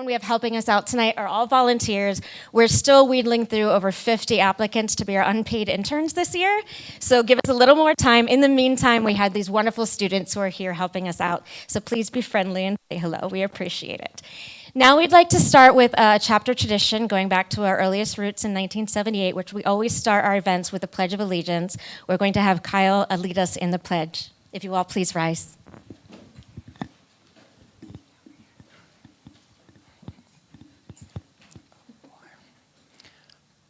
everyone we have helping us out tonight are all volunteers. We're still wheedling through over 50 applicants to be our unpaid interns this year, so give us a little more time. In the meantime, we had these wonderful students who are here helping us out, so please be friendly and say hello. We appreciate it. Now we'd like to start with a chapter tradition going back to our earliest roots in 1978, which we always start our events with the Pledge of Allegiance. We're going to have Kyle lead us in the pledge. If you all please rise.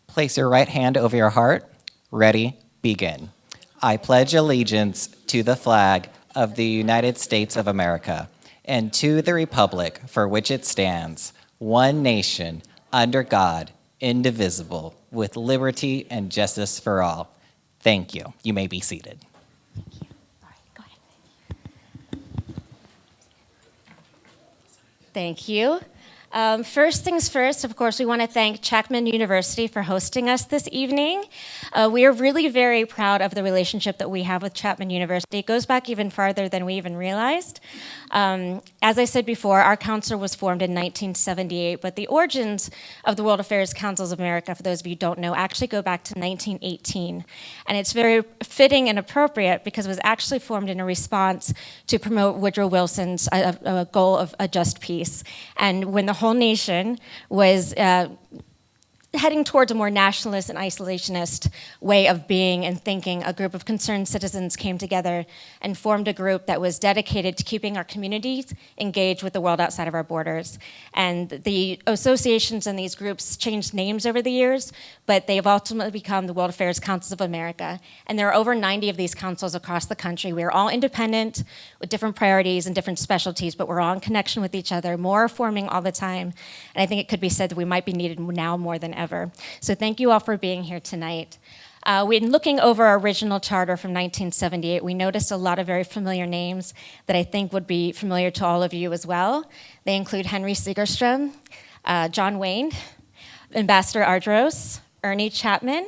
Place your right hand over your heart. Ready, begin. I pledge allegiance to the flag of the United States of America and to the republic for which it stands, one nation, under God, indivisible, with liberty and justice for all. Thank you. You may be seated. Thank you. All right, go ahead. Thank you. First things first, of course, we want to thank Chapman University for hosting us this evening. We are really very proud of the relationship that we have with Chapman University. It goes back even farther than we even realized. As I said before, our council was formed in 1978, but the origins of the World Affairs Councils of America, for those of you who don't know, actually go back to 1918. And it's very fitting and appropriate because it was actually formed in a response to promote Woodrow Wilson's goal of a just peace. And when the whole nation was heading towards a more nationalist and isolationist way of being and thinking, a group of concerned citizens came together and formed a group that was dedicated to keeping our communities engaged with the world outside of our borders. And the associations and these groups changed names over the years, but they've ultimately become the World Affairs Councils of America. And there are over 90 of these councils across the country. We are all independent with different priorities and different specialties, but we're all in connection with each other, more forming all the time. And I think it could be said that we might be needed now more than ever. So thank you all for being here tonight. When looking over our original charter from 1978, we noticed a lot of very familiar names that I think would be familiar to all of you as well. They include Henry Segerstrom, John Wayne, Ambassador Ardros, Ernie Chapman,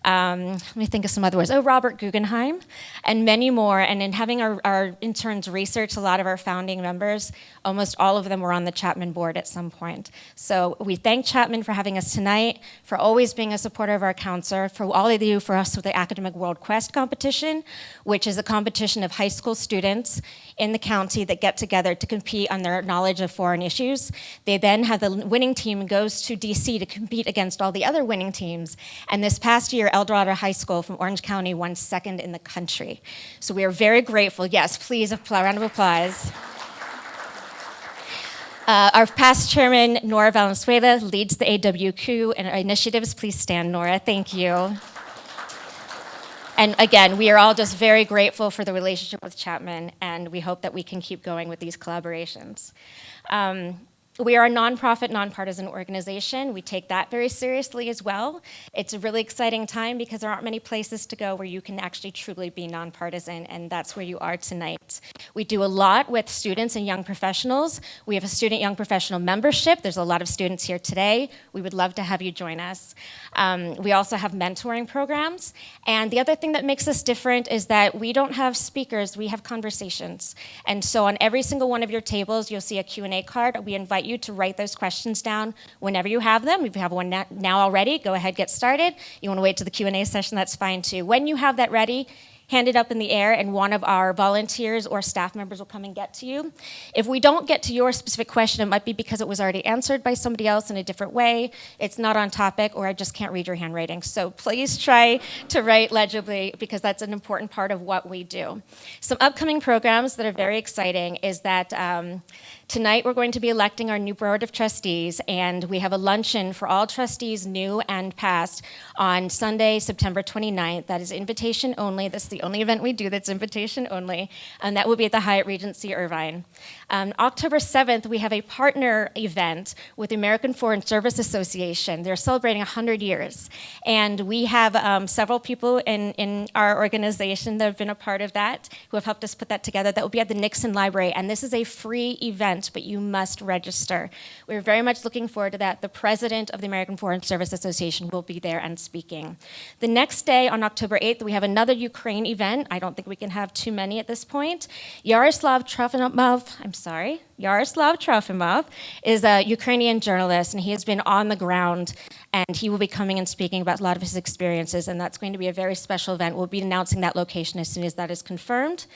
let me think of some other words. Robert Guggenheim, and many more. And in having our interns research a lot of our founding members, almost all of them were on the Chapman board at some point. So we thank Chapman for having us tonight, for always being a supporter of our council, for all they do for us with the Academic World Quest competition, which is a competition of high school students in the county that get together to compete on their knowledge of foreign issues. They then have the winning team goes to DC to compete against all the other winning teams. And this past year, El Dorado High School from Orange County won second in the country. So we are very grateful. Yes, please, a round of applause. Our past chairman, Nora Valenzuela, leads the AWQ and our initiatives. Please stand, Nora. Thank you. And again, we are all just very grateful for the relationship with Chapman, and we hope that we can keep going with these collaborations. We are a nonprofit, nonpartisan organization. We take that very seriously as well. It's a really exciting time because there aren't many places to go where you can actually truly be nonpartisan, and that's where you are tonight. We do a lot with students and young professionals. We have a student young professional membership. There's a lot of students here today. We would love to have you join us. We also have mentoring programs. And the other thing that makes us different is that we don't have speakers, we have conversations. And so on every single one of your tables, you'll see a Q&A card. We invite you to write those questions down whenever you have them. If you have one now already, go ahead, get started. You want to wait to the Q&A session, that's fine too. When you have that ready, hand it up in the air and one of our volunteers or staff members will come and get to you. If we don't get to your specific question, it might be because it was already answered by somebody else in a different way, it's not on topic, or I just can't read your handwriting. So please try to write legibly because that's an important part of what we do. Some upcoming programs that are very exciting is that tonight we're going to be electing our new board of trustees, and we have a luncheon for all trustees, new and past, on Sunday, September 29th. That is invitation only. This is the only event we do that's invitation only, and that will be at the Hyatt Regency Irvine. October 7th, we have a partner event with the American Foreign Service Association. They're celebrating 100 years, and we have several people in our organization that have been a part of that, who have helped us put that together. That will be at the Nixon Library, and this is a free event, but you must register. We're very much looking forward to that. The president of the American Foreign Service Association will be there and speaking. The next day, on October 8th, we have another Ukraine event. I don't think we can have too many at this point. Yaroslav Trofimov, I'm sorry. Yaroslav Trofimov is a Ukrainian journalist, and he has been on the ground, and he will be coming and speaking about a lot of his experiences, and that's going to be a very special event. We'll be announcing that location as soon as that is confirmed.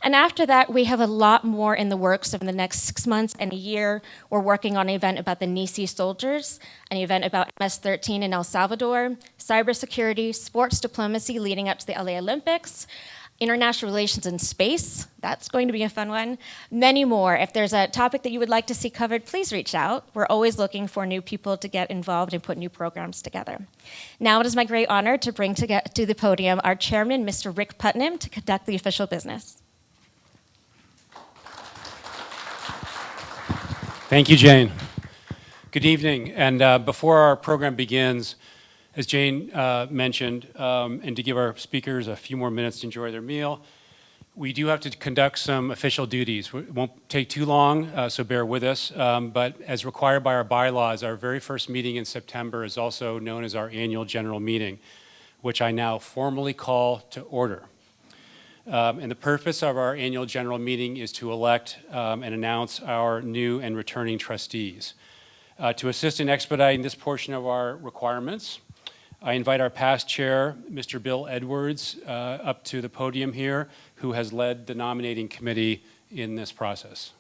And after that, we have a lot more in the works over the next 6 months and a year. We're working on an event about the Nisi soldiers, an event about MS-13 in El Salvador, cybersecurity, sports diplomacy leading up to the LA Olympics, international relations in space, that's going to be a fun one. Many more. If there's a topic that you would like to see covered, please reach out. We're always looking for new people to get involved and put new programs together. Now it is my great honor to bring to the podium our chairman, Mr. Rick Putnam, to conduct the official business. Thank you, Jane. Good evening. And before our program begins, as Jane mentioned, and to give our speakers a few more minutes to enjoy their meal, we do have to conduct some official duties. It won't take too long, so bear with us. But as required by our bylaws, our very first meeting in September is also known as our annual general meeting, which I now formally call to order. And the purpose of our annual general meeting is to elect and announce our new and returning trustees. To assist in expediting this portion of our requirements, I invite our past chair, Mr. Bill Edwards, up to the podium here, who has led the nominating committee in this process.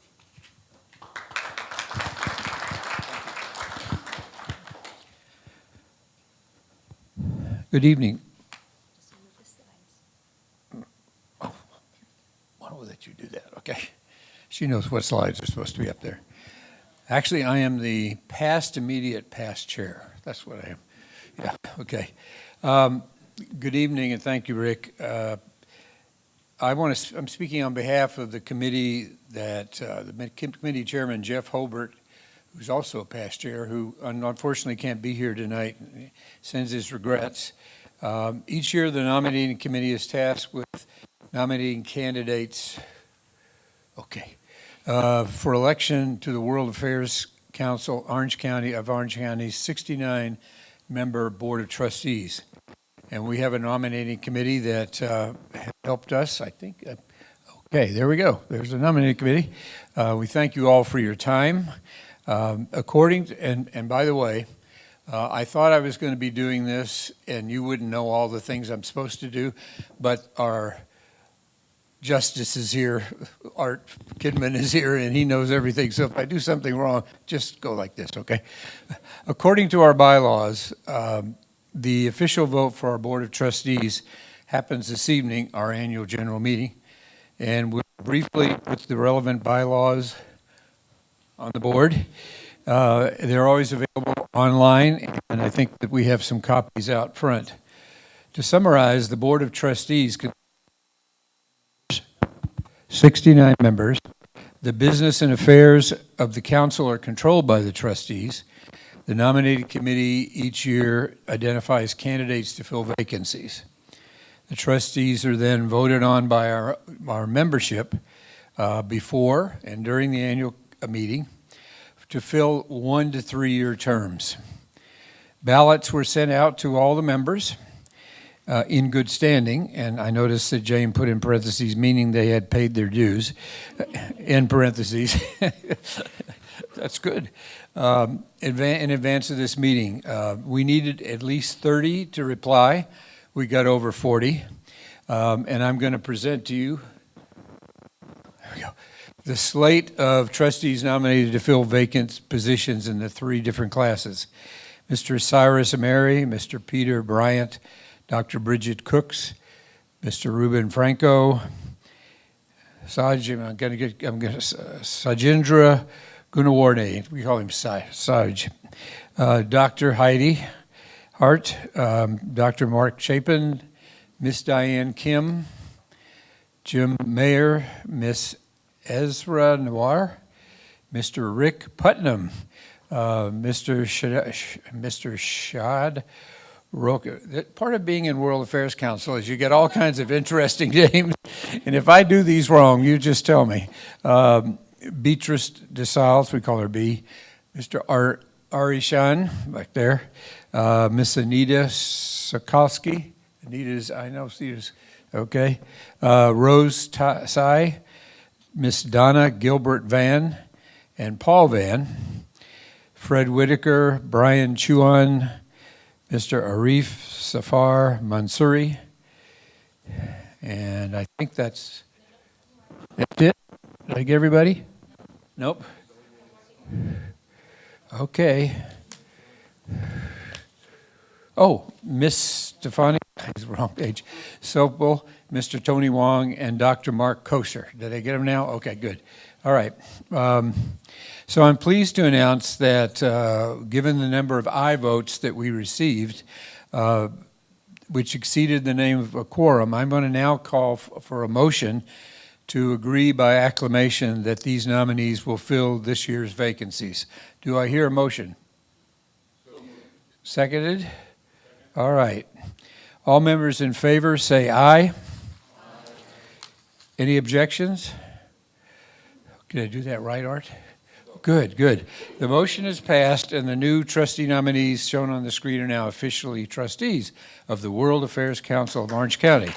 Good evening. Oh, why don't we let you do that, okay? She knows what slides are supposed to be up there. Actually, I am the immediate past chair. That's what I am. Yeah, okay. Good evening, and thank you, Rick. I'm speaking on behalf of the committee that the committee chairman, Jeff Hobart, who's also a past chair, who unfortunately can't be here tonight, sends his regrets. Each year, the nominating committee is tasked with nominating candidates, for election to the World Affairs Council, Orange County's 69 member board of trustees. And we have a nominating committee that helped us, I think. Okay, there we go. There's a nominating committee. We thank you all for your time. And by the way, I thought I was going to be doing this and you wouldn't know all the things I'm supposed to do, but our Justice is here, Art Kidman is here, and he knows everything. So if I do something wrong, just go like this, okay? According to our bylaws, the official vote for our Board of Trustees happens this evening, our annual general meeting. And we'll briefly put the relevant bylaws on the board. They're always available online, and I think that we have some copies out front. To summarize, the Board of Trustees 69 members. The business and affairs of the council are controlled by the trustees. The nominating committee each year identifies candidates to fill vacancies. The trustees are then voted on by our membership before and during the annual meeting to fill 1 to 3 year terms. Ballots were sent out to all the members in good standing, and I noticed that Jane put in parentheses, meaning they had paid their dues, in parentheses. That's good. In advance of this meeting, we needed at least 30 to reply. We got over 40, and I'm going to present to you, there we go, the slate of trustees nominated to fill vacant positions in the 3 different classes. Mr. Cyrus Ameri, Mr. Peter Bryant, Dr. Bridget Cooks, Mr. Ruben Franco, Sajendra Gunawarne, we call him Saj, Dr. Heidi Hart, Dr. Mark Chapin, Miss Diane Kim, Jim Mayer, Miss Ezra Noir, Mr. Rick Putnam, Mr. Shad Roka. Part of being in World Affairs Council is you get all kinds of interesting names, and if I do these wrong, you just tell me. Beatrice DeSales, we call her B. Mr. Arishan, back there. Miss Anita Sokolsky. Anita's, I know, Anita's, okay. Rose Sai. Miss Donna Gilbert Van. and Paul Van, Fred Whitaker, Brian Chuan, Mr. Arif Safar Mansouri, and I think that's it. Did I get everybody? Nope. Okay. Oh, Miss Stefani, wrong page. Sopel, Mr. Tony Wong, and Dr. Mark Kosher. Did I get them now? Okay, good. All right. So I'm pleased to announce that given the number of aye votes that we received, which exceeded the name of a quorum, I'm going to now call for a motion to agree by acclamation that these nominees will fill this year's vacancies. Do I hear a motion? Seconded? All right. All members in favor say aye. Aye. Any objections? Did I do that right, Art? Good, good. The motion is passed, and the new trustee nominees shown on the screen are now officially trustees of the World Affairs Council of Orange County.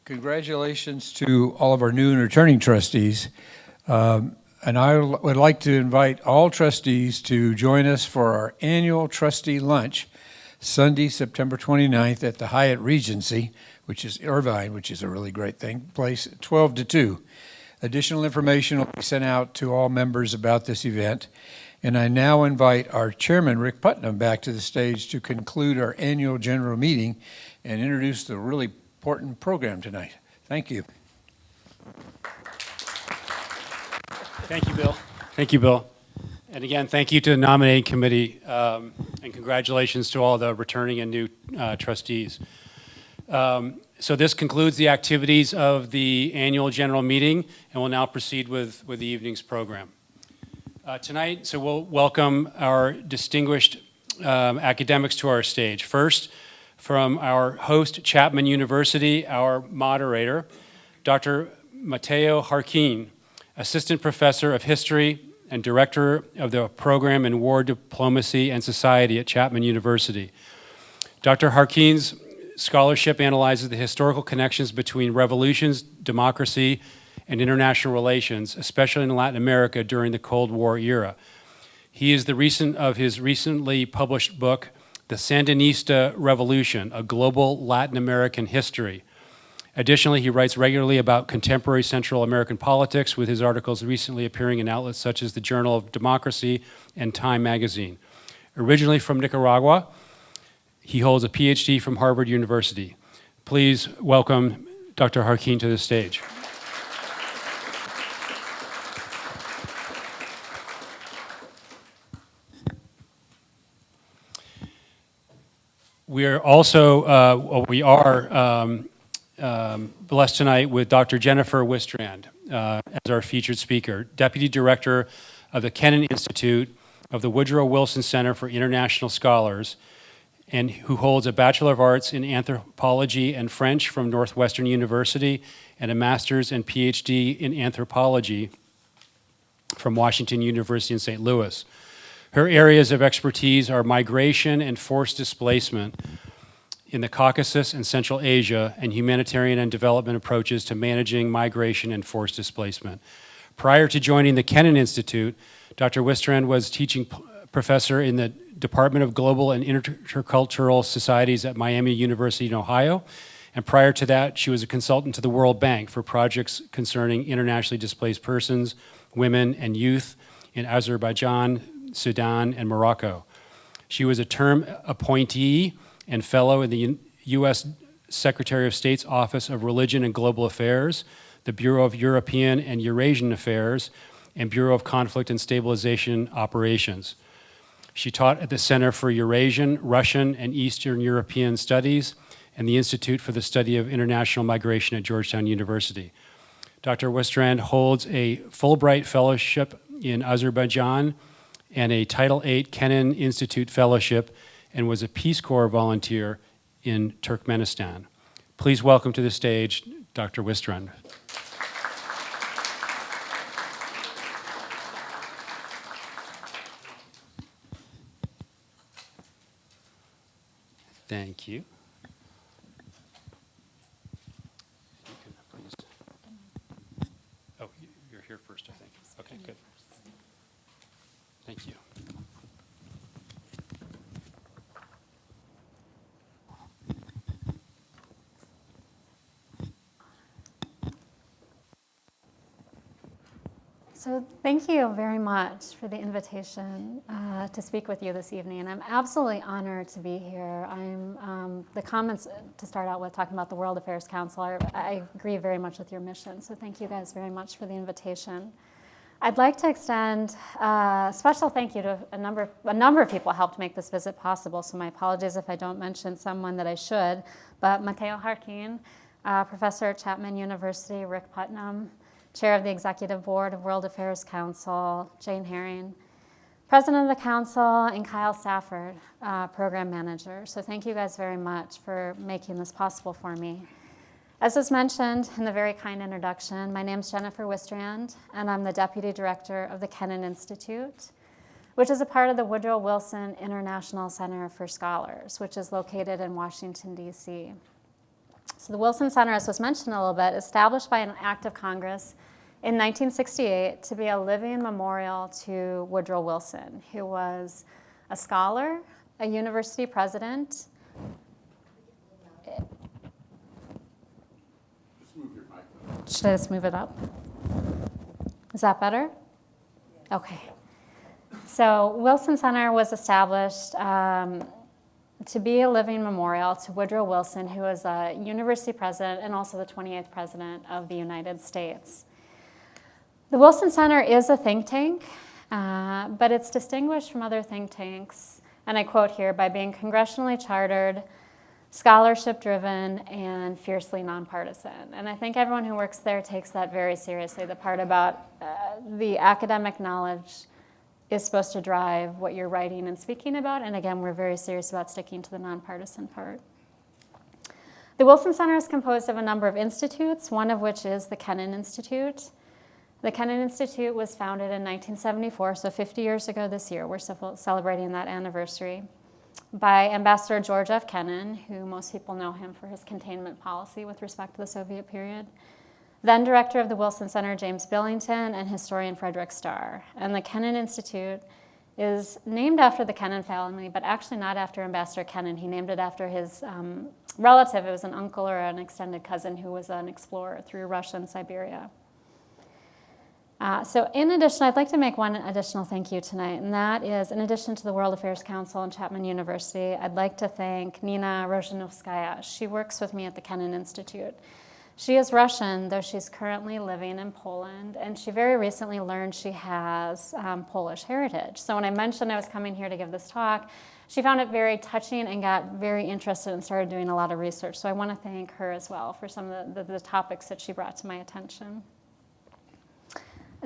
Congratulations to all of our new and returning trustees. And I would like to invite all trustees to join us for our annual trustee lunch, Sunday, September 29th at the Hyatt Regency, which is Irvine, which is a really great place, 12 to 2. Additional information will be sent out to all members about this event. And I now invite our chairman, Rick Putnam, back to the stage to conclude our annual general meeting and introduce the really important program tonight. Thank you. Thank you, Bill. Thank you, Bill. And again, thank you to the nominating committee, and congratulations to all the returning and new trustees. So this concludes the activities of the annual general meeting, and we'll now proceed with the evening's program. Tonight, so we'll welcome our distinguished academics to our stage. First, from our host, Chapman University, our moderator, Dr. Matteo Harkin, Assistant Professor of History and Director of the Program in War Diplomacy and Society at Chapman University. Dr. Harkin's scholarship analyzes the historical connections between revolutions, democracy, and international relations, especially in Latin America during the Cold War era. He is the recent of his recently published book, The Sandinista Revolution, A Global Latin American History. Additionally, he writes regularly about contemporary Central American politics, with his articles recently appearing in outlets such as the Journal of Democracy and Time magazine. Originally from Nicaragua, he holds a PhD from Harvard University. Please welcome Dr. Harkin to the stage. We are also, blessed tonight with Dr. Jennifer Wistrand as our featured speaker, Deputy Director of the Kennan Institute of the Woodrow Wilson Center for International Scholars, and who holds a Bachelor of Arts in Anthropology and French from Northwestern University and a Master's and PhD in Anthropology from Washington University in St. Louis. Her areas of expertise are migration and forced displacement in the Caucasus and Central Asia, and humanitarian and development approaches to managing migration and forced displacement. Prior to joining the Kennan Institute, Dr. Wistrand was teaching professor in the Department of Global and Intercultural Societies at Miami University in Ohio, and prior to that, she was a consultant to the World Bank for projects concerning internationally displaced persons, women, and youth in Azerbaijan, Sudan, and Morocco. She was a term appointee and fellow in the U.S. Secretary of State's Office of Religion and Global Affairs, the Bureau of European and Eurasian Affairs, and Bureau of Conflict and Stabilization Operations. She taught at the Center for Eurasian, Russian, and Eastern European Studies and the Institute for the Study of International Migration at Georgetown University. Dr. Wistrand holds a Fulbright Fellowship in Azerbaijan and a Title VIII Kennan Institute Fellowship, and was a Peace Corps volunteer in Turkmenistan. Please welcome to the stage Dr. Wistrand. Thank you. You can here first, I think. Okay, good. Thank you. So thank you very much for the invitation to speak with you this evening. I'm absolutely honored to be here. The comments to start out with talking about the World Affairs Council, I agree very much with your mission. So thank you guys very much for the invitation. I'd like to extend a special thank you to a number of people who helped make this visit possible. So my apologies if I don't mention someone that I should, but Mateo Harkin, professor at Chapman University, Rick Putnam, Chair of the Executive Board of World Affairs Council, Jane Herring, President of the Council, and Kyle Stafford, Program Manager. So thank you guys very much for making this possible for me. As was mentioned in the very kind introduction, my name is Jennifer Wistrand, and I'm the Deputy Director of the Kennan Institute, which is a part of the Woodrow Wilson International Center for Scholars, which is located in Washington, D.C. So the Wilson Center, as was mentioned a little bit, established by an act of Congress in 1968 to be a living memorial to Woodrow Wilson, who was a scholar, a university president. Should I just move it up? Is that better? Okay. So Wilson Center was established to be a living memorial to Woodrow Wilson, who was a university president and also the 28th president of the United States. The Wilson Center is a think tank, but it's distinguished from other think tanks, and I quote here, by being congressionally chartered, scholarship-driven, and fiercely nonpartisan. And I think everyone who works there takes that very seriously, the part about the academic knowledge is supposed to drive what you're writing and speaking about. And again, we're very serious about sticking to the nonpartisan part. The Wilson Center is composed of a number of institutes, one of which is the Kennan Institute. The Kennan Institute was founded in 1974, so 50 years ago this year. We're celebrating that anniversary, by Ambassador George F. Kennan, who most people know him for his containment policy with respect to the Soviet period. Then director of the Wilson Center, James Billington, and historian Frederick Starr. And the Kennan Institute is named after the Kennan family, but actually not after Ambassador Kennan. He named it after his relative. It was an uncle or an extended cousin who was an explorer through Russia and Siberia. So in addition, I'd like to make one additional thank you tonight, and that is, in addition to the World Affairs Council and Chapman University, I'd like to thank Nina Rozhanovskaya. She works with me at the Kennan Institute. She is Russian, though she's currently living in Poland, and she very recently learned she has Polish heritage. So when I mentioned I was coming here to give this talk, she found it very touching and got very interested and started doing a lot of research. So I want to thank her as well for some of the topics that she brought to my attention.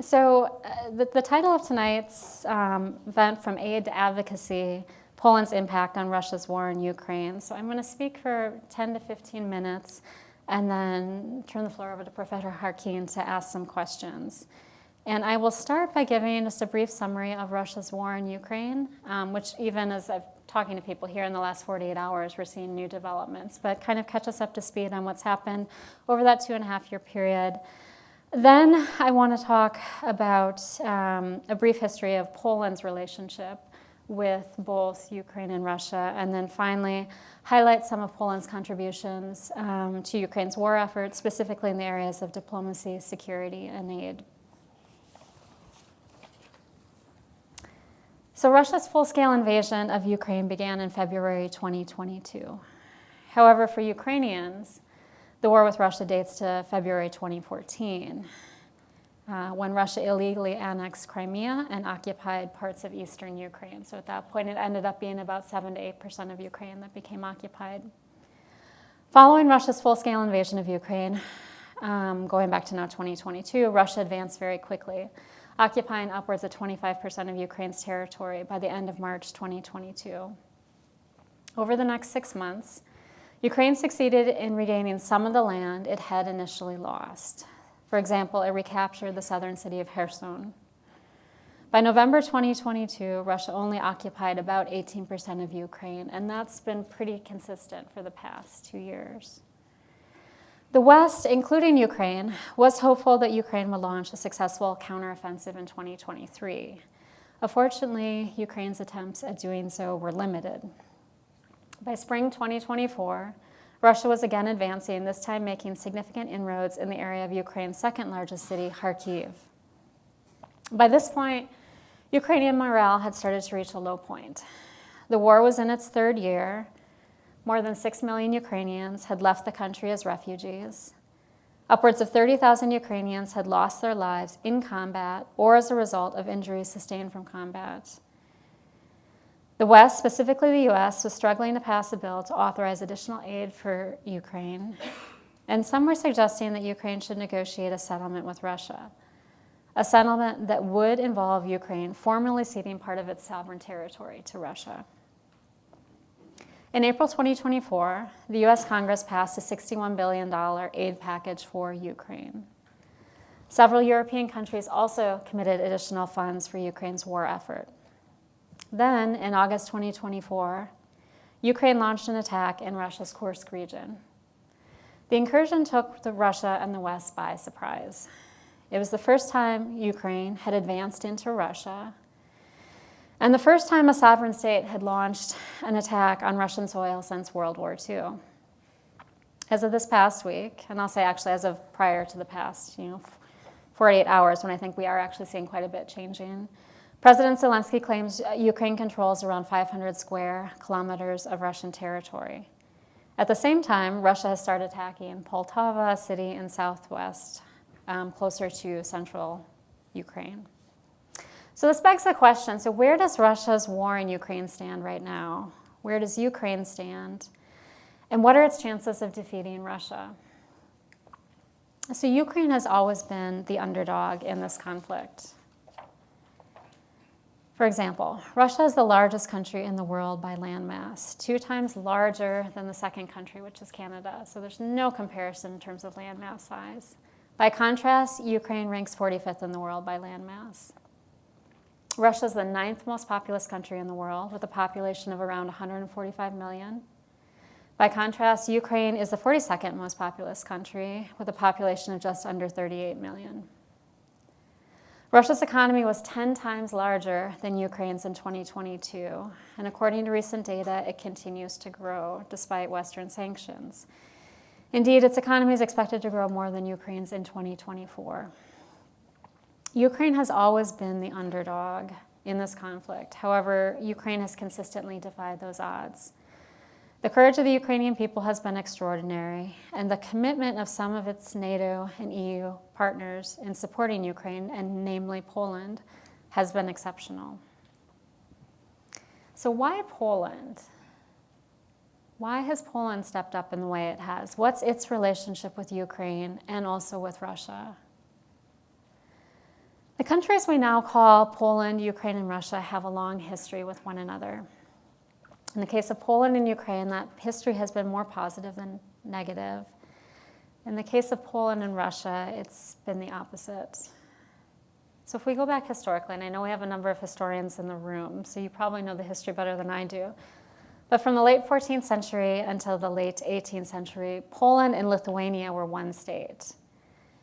So the title of tonight's event, From Aid to Advocacy, Poland's Impact on Russia's War in Ukraine. So I'm going to speak for 10 to 15 minutes and then turn the floor over to Professor Harkin to ask some questions. And I will start by giving just a brief summary of Russia's war in Ukraine, which even as I'm talking to people here in the last 48 hours, we're seeing new developments, but kind of catch us up to speed on what's happened over that 2.5-year period. Then I want to talk about a brief history of Poland's relationship with both Ukraine and Russia, and then finally highlight some of Poland's contributions to Ukraine's war efforts, specifically in the areas of diplomacy, security, and aid. So Russia's full-scale invasion of Ukraine began in February 2022. However, for Ukrainians, the war with Russia dates to February 2014, when Russia illegally annexed Crimea and occupied parts of eastern Ukraine. So at that point, it ended up being about 7 to 8% of Ukraine that became occupied. Following Russia's full-scale invasion of Ukraine, going back to now 2022, Russia advanced very quickly, occupying upwards of 25% of Ukraine's territory by the end of March 2022. Over the next 6 months, Ukraine succeeded in regaining some of the land it had initially lost. For example, it recaptured the southern city of Kherson. By November 2022, Russia only occupied about 18% of Ukraine, and that's been pretty consistent for the past 2 years. The West, including Ukraine, was hopeful that Ukraine would launch a successful counteroffensive in 2023. Unfortunately, Ukraine's attempts at doing so were limited. By spring 2024, Russia was again advancing, this time making significant inroads in the area of Ukraine's second largest city, Kharkiv. By this point, Ukrainian morale had started to reach a low point. The war was in its third year. More than 6 million Ukrainians had left the country as refugees. Upwards of 30,000 Ukrainians had lost their lives in combat or as a result of injuries sustained from combat. The West, specifically the US, was struggling to pass a bill to authorize additional aid for Ukraine, and some were suggesting that Ukraine should negotiate a settlement with Russia, a settlement that would involve Ukraine formally ceding part of its sovereign territory to Russia. In April 2024, the US Congress passed a $61 billion aid package for Ukraine. Several European countries also committed additional funds for Ukraine's war effort. Then, in August 2024, Ukraine launched an attack in Russia's Kursk region. The incursion took Russia and the West by surprise. It was the first time Ukraine had advanced into Russia, and the first time a sovereign state had launched an attack on Russian soil since World War II. As of this past week, and I'll say actually as of prior to the past 48 hours, when I think we are actually seeing quite a bit changing, President Zelensky claims Ukraine controls around 500 square kilometers of Russian territory. At the same time, Russia has started attacking Poltava, a city in southwest, closer to central Ukraine. So this begs the question, so where does Russia's war in Ukraine stand right now? Where does Ukraine stand? And what are its chances of defeating Russia? So Ukraine has always been the underdog in this conflict. For example, Russia is the largest country in the world by landmass, 2 times larger than the second country, which is Canada. So there's no comparison in terms of landmass size. By contrast, Ukraine ranks 45th in the world by landmass. Russia is the 9th most populous country in the world, with a population of around 145 million. By contrast, Ukraine is the 42nd most populous country, with a population of just under 38 million. Russia's economy was 10 times larger than Ukraine's in 2022, and according to recent data, it continues to grow despite Western sanctions. Indeed, its economy is expected to grow more than Ukraine's in 2024. Ukraine has always been the underdog in this conflict. However, Ukraine has consistently defied those odds. The courage of the Ukrainian people has been extraordinary, and the commitment of some of its NATO and EU partners in supporting Ukraine, and namely Poland, has been exceptional. So why Poland? Why has Poland stepped up in the way it has? What's its relationship with Ukraine and also with Russia? The countries we now call Poland, Ukraine, and Russia have a long history with one another. In the case of Poland and Ukraine, that history has been more positive than negative. In the case of Poland and Russia, it's been the opposite. So if we go back historically, and I know we have a number of historians in the room, so you probably know the history better than I do, but from the late 14th century until the late 18th century, Poland and Lithuania were one state,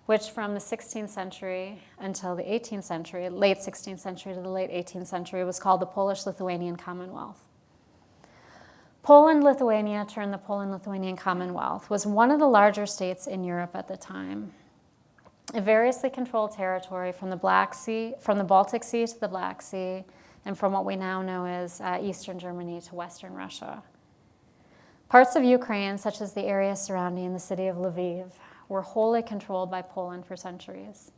which from the 16th century until the 18th century, late 16th century to the late 18th century, was called the Polish-Lithuanian Commonwealth. Poland-Lithuania, termed the Poland-Lithuanian Commonwealth, was one of the larger states in Europe at the time. A variously controlled territory from the Baltic Sea to the Black Sea, and from what we now know as Eastern Germany to Western Russia. Parts of Ukraine, such as the area surrounding the city of Lviv, were wholly controlled by Poland for centuries.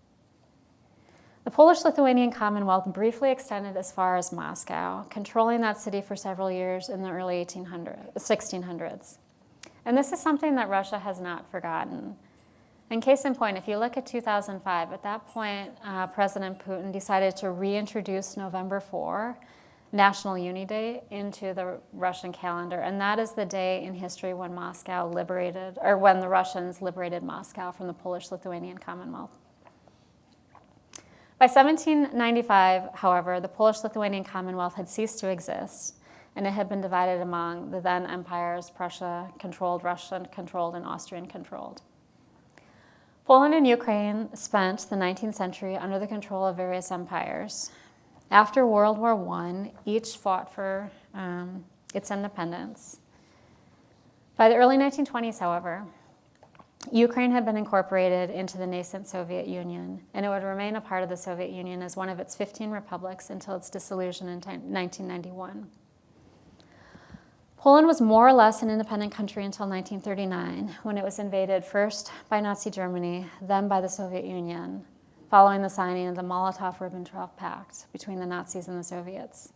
The Polish-Lithuanian Commonwealth briefly extended as far as Moscow, controlling that city for several years in the early 1600s. And this is something that Russia has not forgotten. In case in point, if you look at 2005, at that point, President Putin decided to reintroduce November 4, National Unity Day, into the Russian calendar. And that is the day in history when when the Russians liberated Moscow from the Polish-Lithuanian Commonwealth. By 1795, however, the Polish-Lithuanian Commonwealth had ceased to exist, and it had been divided among the then empires Prussia-controlled, Russian-controlled, and Austrian-controlled. Poland and Ukraine spent the 19th century under the control of various empires. After World War I, each fought for its independence. By the early 1920s, however, Ukraine had been incorporated into the nascent Soviet Union, and it would remain a part of the Soviet Union as one of its 15 republics until its dissolution in 1991. Poland was more or less an independent country until 1939, when it was invaded first by Nazi Germany, then by the Soviet Union, following the signing of the Molotov-Ribbentrop Pact between the Nazis and the Soviets.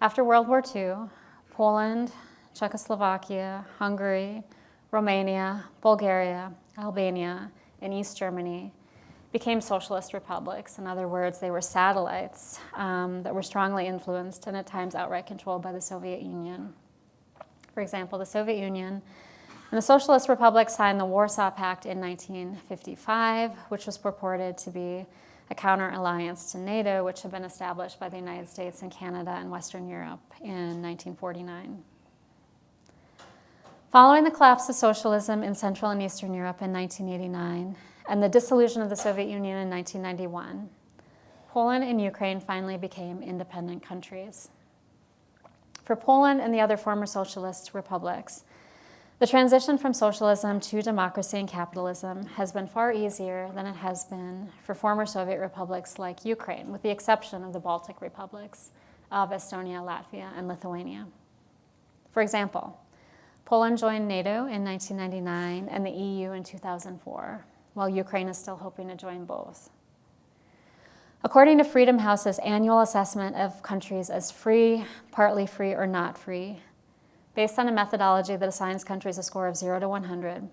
After World War II, Poland, Czechoslovakia, Hungary, Romania, Bulgaria, Albania, and East Germany became socialist republics. In other words, they were satellites that were strongly influenced and at times outright controlled by the Soviet Union. For example, the Soviet Union and the Socialist Republics signed the Warsaw Pact in 1955, which was purported to be a counter-alliance to NATO, which had been established by the United States and Canada and Western Europe in 1949. Following the collapse of socialism in Central and Eastern Europe in 1989 and the dissolution of the Soviet Union in 1991, Poland and Ukraine finally became independent countries. For Poland and the other former socialist republics, the transition from socialism to democracy and capitalism has been far easier than it has been for former Soviet republics like Ukraine, with the exception of the Baltic republics of Estonia, Latvia, and Lithuania. For example, Poland joined NATO in 1999 and the EU in 2004, while Ukraine is still hoping to join both. According to Freedom House's annual assessment of countries as free, partly free, or not free, based on a methodology that assigns countries a score of 0 to 100,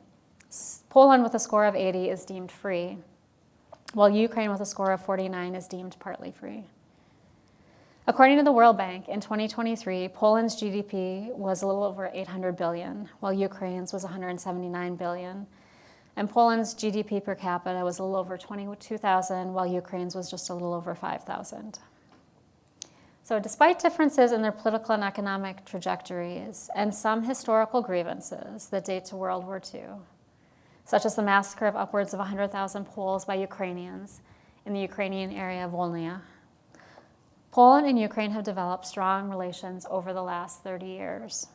Poland with a score of 80 is deemed free, while Ukraine with a score of 49 is deemed partly free. According to the World Bank, in 2023, Poland's GDP was a little over 800 billion, while Ukraine's was 179 billion. And Poland's GDP per capita was a little over 22,000, while Ukraine's was just a little over 5,000. So despite differences in their political and economic trajectories and some historical grievances that date to World War II, such as the massacre of upwards of 100,000 Poles by Ukrainians in the Ukrainian area of Volhynia, Poland and Ukraine have developed strong relations over the last 30 years.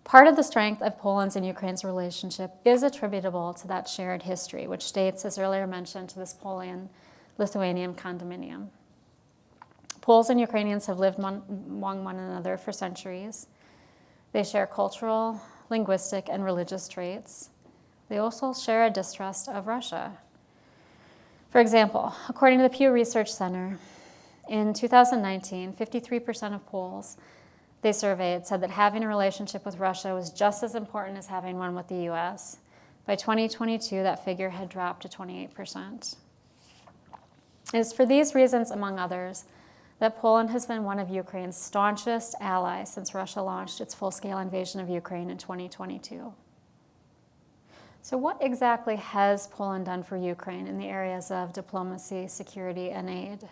Part of the strength of Poland's and Ukraine's relationship is attributable to that shared history, which dates, as earlier mentioned, to this Polish-Lithuanian condominium. Poles and Ukrainians have lived among one another for centuries. They share cultural, linguistic, and religious traits. They also share a distrust of Russia. For example, according to the Pew Research Center, in 2019, 53% of Poles they surveyed said that having a relationship with Russia was just as important as having one with the U.S. By 2022, that figure had dropped to 28%. It is for these reasons, among others, that Poland has been one of Ukraine's staunchest allies since Russia launched its full-scale invasion of Ukraine in 2022. So what exactly has Poland done for Ukraine in the areas of diplomacy, security, and aid?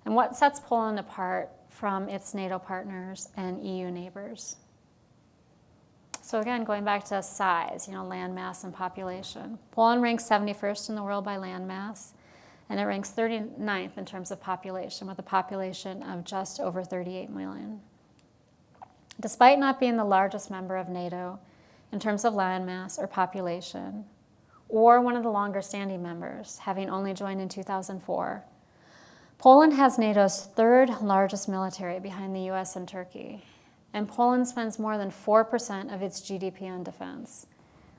And what sets Poland apart from its NATO partners and EU neighbors? So again, going back to size, land mass and population. Poland ranks 71st in the world by land mass, and it ranks 39th in terms of population, with a population of just over 38 million. Despite not being the largest member of NATO in terms of land mass or population, or one of the longer standing members, having only joined in 2004, Poland has NATO's third largest military behind the US and Turkey, and Poland spends more than 4% of its GDP on defense,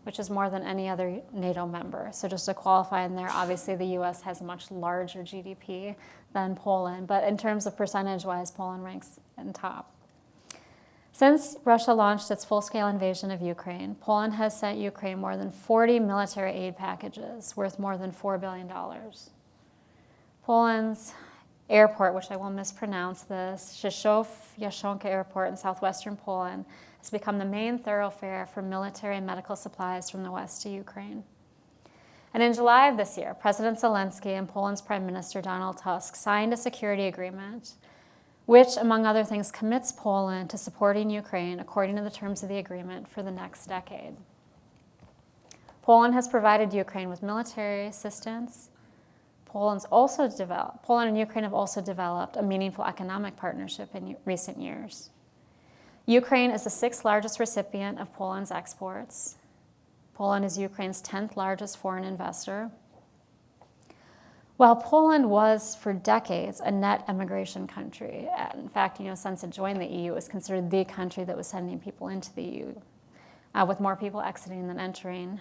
which is more than any other NATO member. So just to qualify in there, obviously the US has a much larger GDP than Poland, but in terms of percentage-wise, Poland ranks in top. Since Russia launched its full-scale invasion of Ukraine, Poland has sent Ukraine more than 40 military aid packages worth more than $4 billion. Poland's airport, which I will mispronounce this, Rzeszów-Jastrzębie Airport in southwestern Poland, has become the main thoroughfare for military and medical supplies from the west to Ukraine. And in July of this year, President Zelensky and Poland's Prime Minister Donald Tusk signed a security agreement which, among other things, commits Poland to supporting Ukraine according to the terms of the agreement for the next decade. Poland has provided Ukraine with military assistance. Poland and Ukraine have also developed a meaningful economic partnership in recent years. Ukraine is the 6th largest recipient of Poland's exports. Poland is Ukraine's 10th largest foreign investor. While Poland was for decades a net immigration country, in fact, since it joined the EU, it was considered the country that was sending people into the EU, with more people exiting than entering.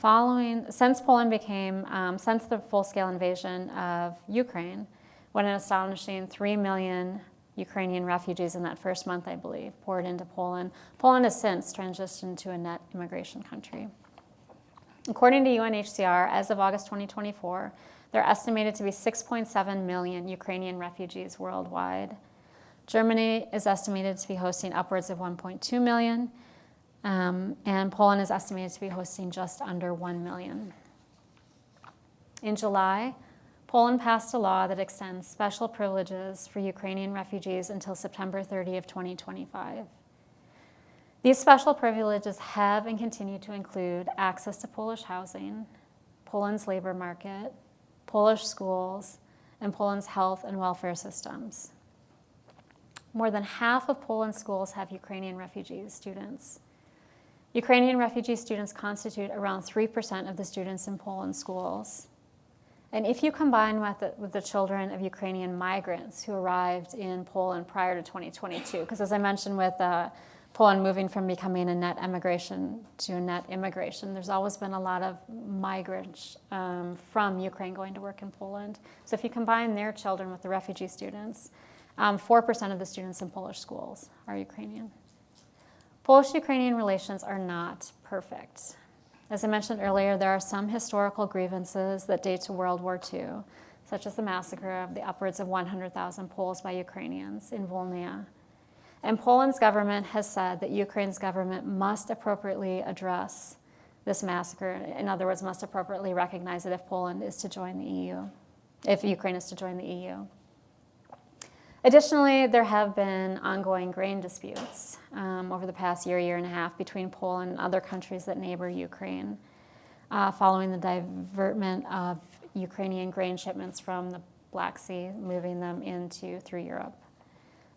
Since the full-scale invasion of Ukraine, when an astonishing 3 million Ukrainian refugees in that first month, I believe, poured into Poland, Poland has since transitioned to a net immigration country. According to UNHCR, as of August 2024, there are estimated to be 6.7 million Ukrainian refugees worldwide. Germany is estimated to be hosting upwards of 1.2 million, and Poland is estimated to be hosting just under 1 million. In July, Poland passed a law that extends special privileges for Ukrainian refugees until September 30 of 2025. These special privileges have and continue to include access to Polish housing, Poland's labor market, Polish schools, and Poland's health and welfare systems. More than half of Poland's schools have Ukrainian refugee students. Ukrainian refugee students constitute around 3% of the students in Poland's schools. And if you combine with the children of Ukrainian migrants who arrived in Poland prior to 2022, because as I mentioned with Poland moving from becoming a net emigration to a net immigration, there's always been a lot of migrants from Ukraine going to work in Poland. So if you combine their children with the refugee students, 4% of the students in Polish schools are Ukrainian. Polish-Ukrainian relations are not perfect. As I mentioned earlier, there are some historical grievances that date to World War II, such as the massacre of the upwards of 100,000 Poles by Ukrainians in Volhynia. And Poland's government has said that Ukraine's government must appropriately address this massacre. In other words, must appropriately recognize it if Poland is to join the EU, if Ukraine is to join the EU. Additionally, there have been ongoing grain disputes over the past year and a half between Poland and other countries that neighbor Ukraine, following the divertment of Ukrainian grain shipments from the Black Sea, moving them through Europe.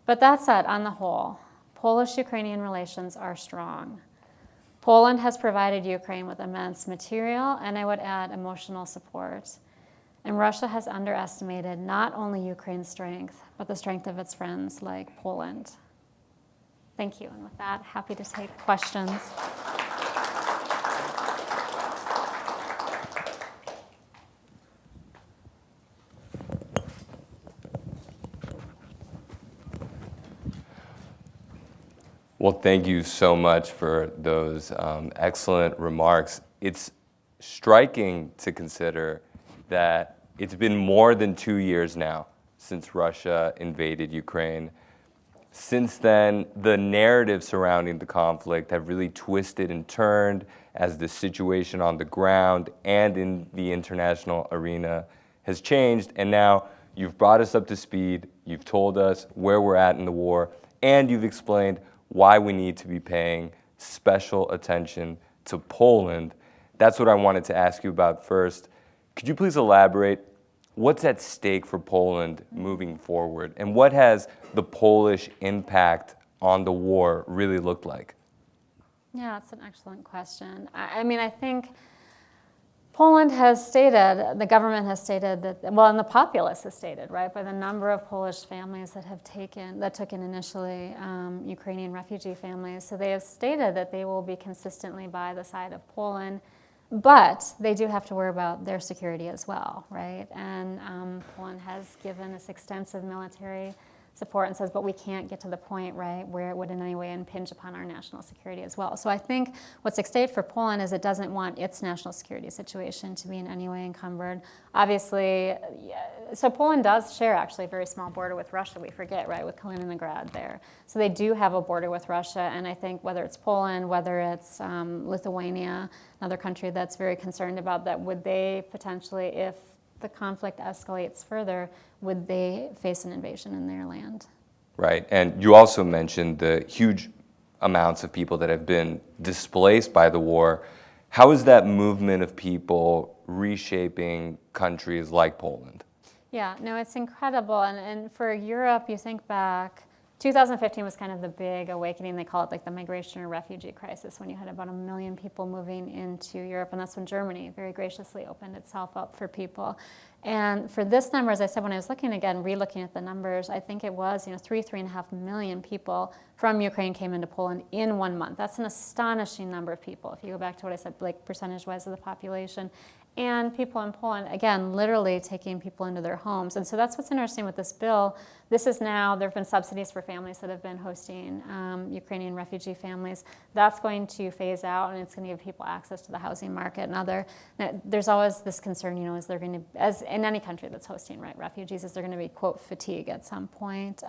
But that said, on the whole, Polish-Ukrainian relations are strong. Poland has provided Ukraine with immense material, and I would add emotional support. And Russia has underestimated not only Ukraine's strength, but the strength of its friends like Poland. Thank you. And with that, happy to take questions. Well, thank you so much for those excellent remarks. It's striking to consider that it's been more than 2 years now since Russia invaded Ukraine. Since then, the narrative surrounding the conflict have really twisted and turned as the situation on the ground and in the international arena has changed. And now you've brought us up to speed, you've told us where we're at in the war, and you've explained why we need to be paying special attention to Poland. That's what I wanted to ask you about first. Could you please elaborate? What's at stake for Poland moving forward? And what has the Polish impact on the war really looked like? Yeah, that's an excellent question. I mean, I think Poland has stated, the government has stated that, well, and the populace has stated, right, by the number of Polish families that took in initially Ukrainian refugee families. So they have stated that they will be consistently by the side of Poland. But they do have to worry about their security as well, right? And Poland has given us extensive military support and says, but we can't get to the point, right, where it would in any way impinge upon our national security as well. So I think what's at stake for Poland is it doesn't want its national security situation to be in any way encumbered. Obviously, so Poland does share actually a very small border with Russia, we forget, right, with Kaliningrad there. So they do have a border with Russia, and I think whether it's Poland, whether it's Lithuania, another country that's very concerned about that, would they potentially, if the conflict escalates further, would they face an invasion in their land? Right, and you also mentioned the huge amounts of people that have been displaced by the war. How is that movement of people reshaping countries like Poland? Yeah, no, it's incredible. And for Europe, you think back, 2015 was kind of the big awakening. They call it like the migration or refugee crisis, when you had about 1 million people moving into Europe. And that's when Germany very graciously opened itself up for people. And for this number, as I said, when I was looking again, re-looking at the numbers, I think it was 3.5 million people from Ukraine came into Poland in 1 month. That's an astonishing number of people. If you go back to what I said, like percentage-wise of the population. And people in Poland, again, literally taking people into their homes. And so that's what's interesting with this bill. This is now, there have been subsidies for families that have been hosting Ukrainian refugee families. That's going to phase out, and it's going to give people access to the housing market. Now, there's always this concern, is there going to, as in any country that's hosting refugees, is there going to be, quote, fatigue at some point?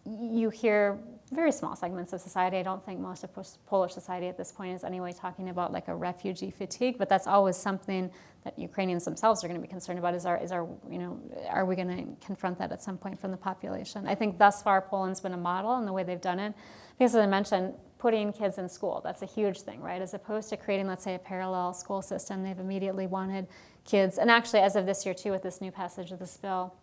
You hear very small segments of society. I don't think most of Polish society at this point is anyway talking about like a refugee fatigue, but that's always something that Ukrainians themselves are going to be concerned about. Are we going to confront that at some point from the population? I think thus far Poland's been a model in the way they've done it, because as I mentioned, putting kids in school, that's a huge thing, right? As opposed to creating, let's say, a parallel school system, they've immediately wanted kids, and actually as of this year too, with this new passage of this bill,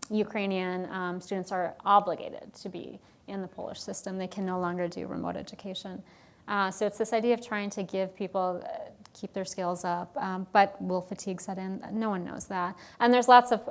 Ukrainian students are obligated to be in the Polish system. They can no longer do remote education. So it's this idea of trying to give people, keep their skills up, but will fatigue set in? No one knows that. And there's lots of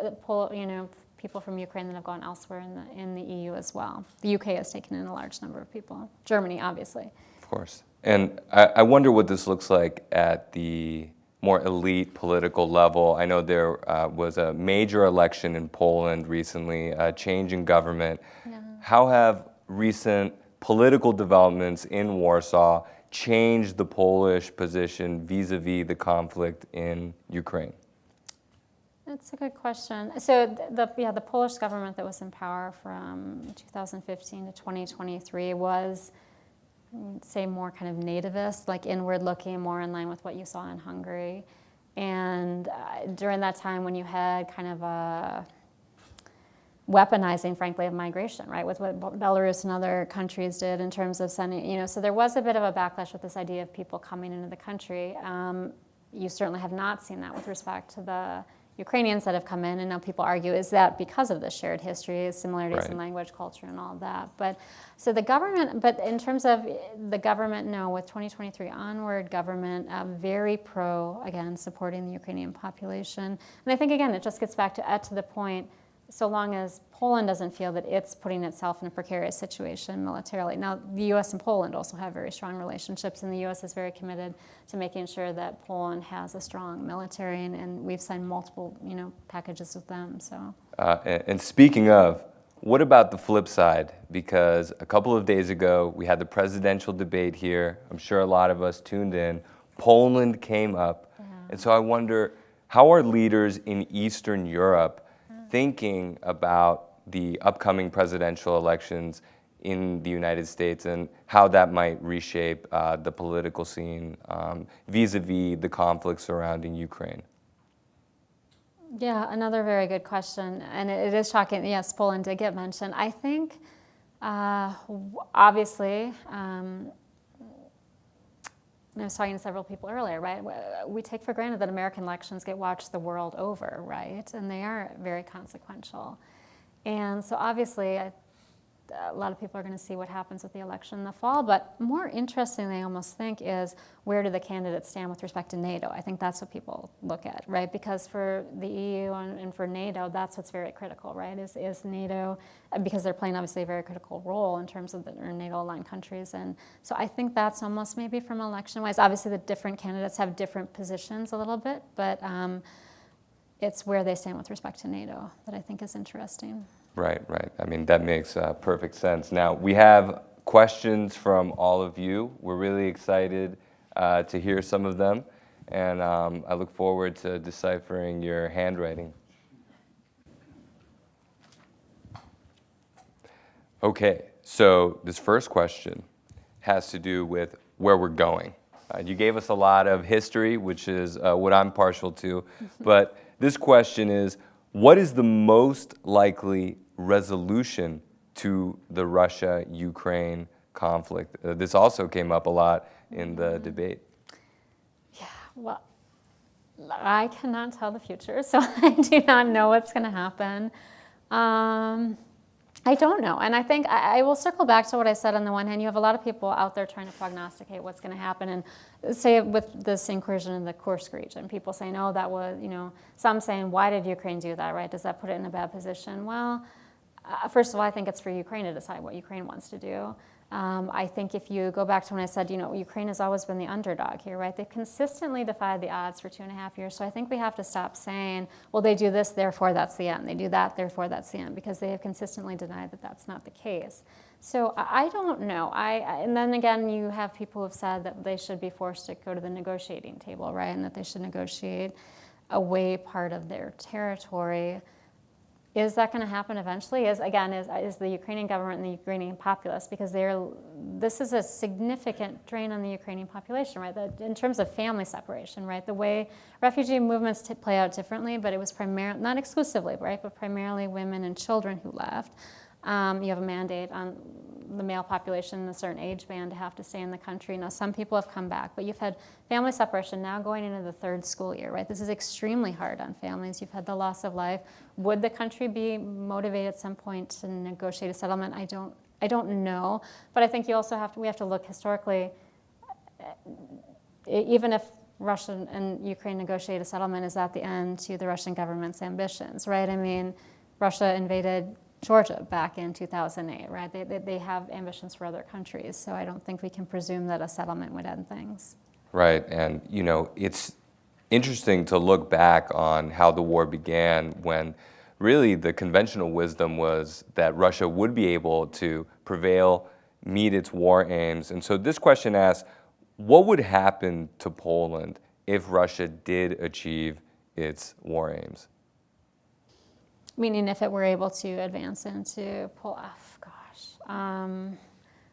people from Ukraine that have gone elsewhere in the EU as well. The UK has taken in a large number of people. Germany, obviously. Of course. And I wonder what this looks like at the more elite political level. I know there was a major election in Poland recently, a change in government. Yeah. How have recent political developments in Warsaw changed the Polish position vis-a-vis the conflict in Ukraine? That's a good question. So the Polish government that was in power from 2015 to 2023 was, say, more kind of nativist, like inward-looking, more in line with what you saw in Hungary. And during that time when you had kind of a weaponizing, frankly, of migration, right, with what Belarus and other countries did in terms of sending, so there was a bit of a backlash with this idea of people coming into the country. You certainly have not seen that with respect to the Ukrainians that have come in, and now people argue, is that because of the shared history, similarities in language, culture, and all of that? But so the government, but in terms of the government, no, with 2023 onward, government very pro, again, supporting the Ukrainian population. And I think, again, it just gets back to the point, so long as Poland doesn't feel that it's putting itself in a precarious situation militarily. Now, the U.S. and Poland also have very strong relationships, and the U.S. is very committed to making sure that Poland has a strong military, and we've signed multiple, packages with them. So. And speaking of, what about the flip side? Because a couple of days ago, we had the presidential debate here. I'm sure a lot of us tuned in. Poland came up. Yeah. And so I wonder, how are leaders in Eastern Europe thinking about the upcoming presidential elections in the United States and how that might reshape the political scene vis-a-vis the conflict surrounding Ukraine? Yeah, another very good question. And it is shocking. Yes, Poland did get mentioned. I think, obviously, I was talking to several people earlier, right? We take for granted that American elections get watched the world over, right? And they are very consequential. And so obviously, a lot of people are going to see what happens with the election in the fall. But more interestingly, I almost think, is where do the candidates stand with respect to NATO? I think that's what people look at, right? Because for the EU and for NATO, that's what's very critical, right? Is NATO, because they're playing obviously a very critical role in terms of the NATO-aligned countries. And so I think that's almost maybe from election-wise. Obviously, the different candidates have different positions a little bit, but it's where they stand with respect to NATO that I think is interesting. Right. I mean, that makes perfect sense. Now, we have questions from all of you. We're really excited to hear some of them, and I look forward to deciphering your handwriting. Okay, so this first question has to do with where we're going. You gave us a lot of history, which is what I'm partial to, but this question is, what is the most likely resolution to the Russia-Ukraine conflict? This also came up a lot in the debate. Well, I cannot tell the future, so I do not know what's going to happen. I don't know. And I think I will circle back to what I said. On the one hand, you have a lot of people out there trying to prognosticate what's going to happen. And say with this incursion in the Kursk region, people saying, oh, that was, some saying, why did Ukraine do that, right? Does that put it in a bad position? Well, first of all, I think it's for Ukraine to decide what Ukraine wants to do. I think if you go back to when I said, Ukraine has always been the underdog here, right? They've consistently defied the odds for 2.5 years. So I think we have to stop saying, well, they do this, therefore that's the end. They do that, therefore that's the end, because they have consistently denied that that's not the case. So I don't know. And then again, you have people who have said that they should be forced to go to the negotiating table, right? And that they should negotiate away part of their territory. Is that going to happen eventually? Is the Ukrainian government and the Ukrainian populace, because this is a significant drain on the Ukrainian population, right? In terms of family separation, right? The way refugee movements play out differently, but it was primarily, not exclusively, right? But primarily women and children who left. You have a mandate on the male population in a certain age band to have to stay in the country. Now, some people have come back, but you've had family separation now going into the 3rd school year, right? This is extremely hard on families. You've had the loss of life. Would the country be motivated at some point to negotiate a settlement? I don't know, but I think we have to look historically. Even if Russia and Ukraine negotiate a settlement, is that the end to the Russian government's ambitions, right? I mean, Russia invaded Georgia back in 2008, right? They have ambitions for other countries, so I don't think we can presume that a settlement would end things. Right, and it's interesting to look back on how the war began, when really the conventional wisdom was that Russia would be able to prevail, meet its war aims. And so this question asks, what would happen to Poland if Russia did achieve its war aims? Meaning if it were able to advance into Poland,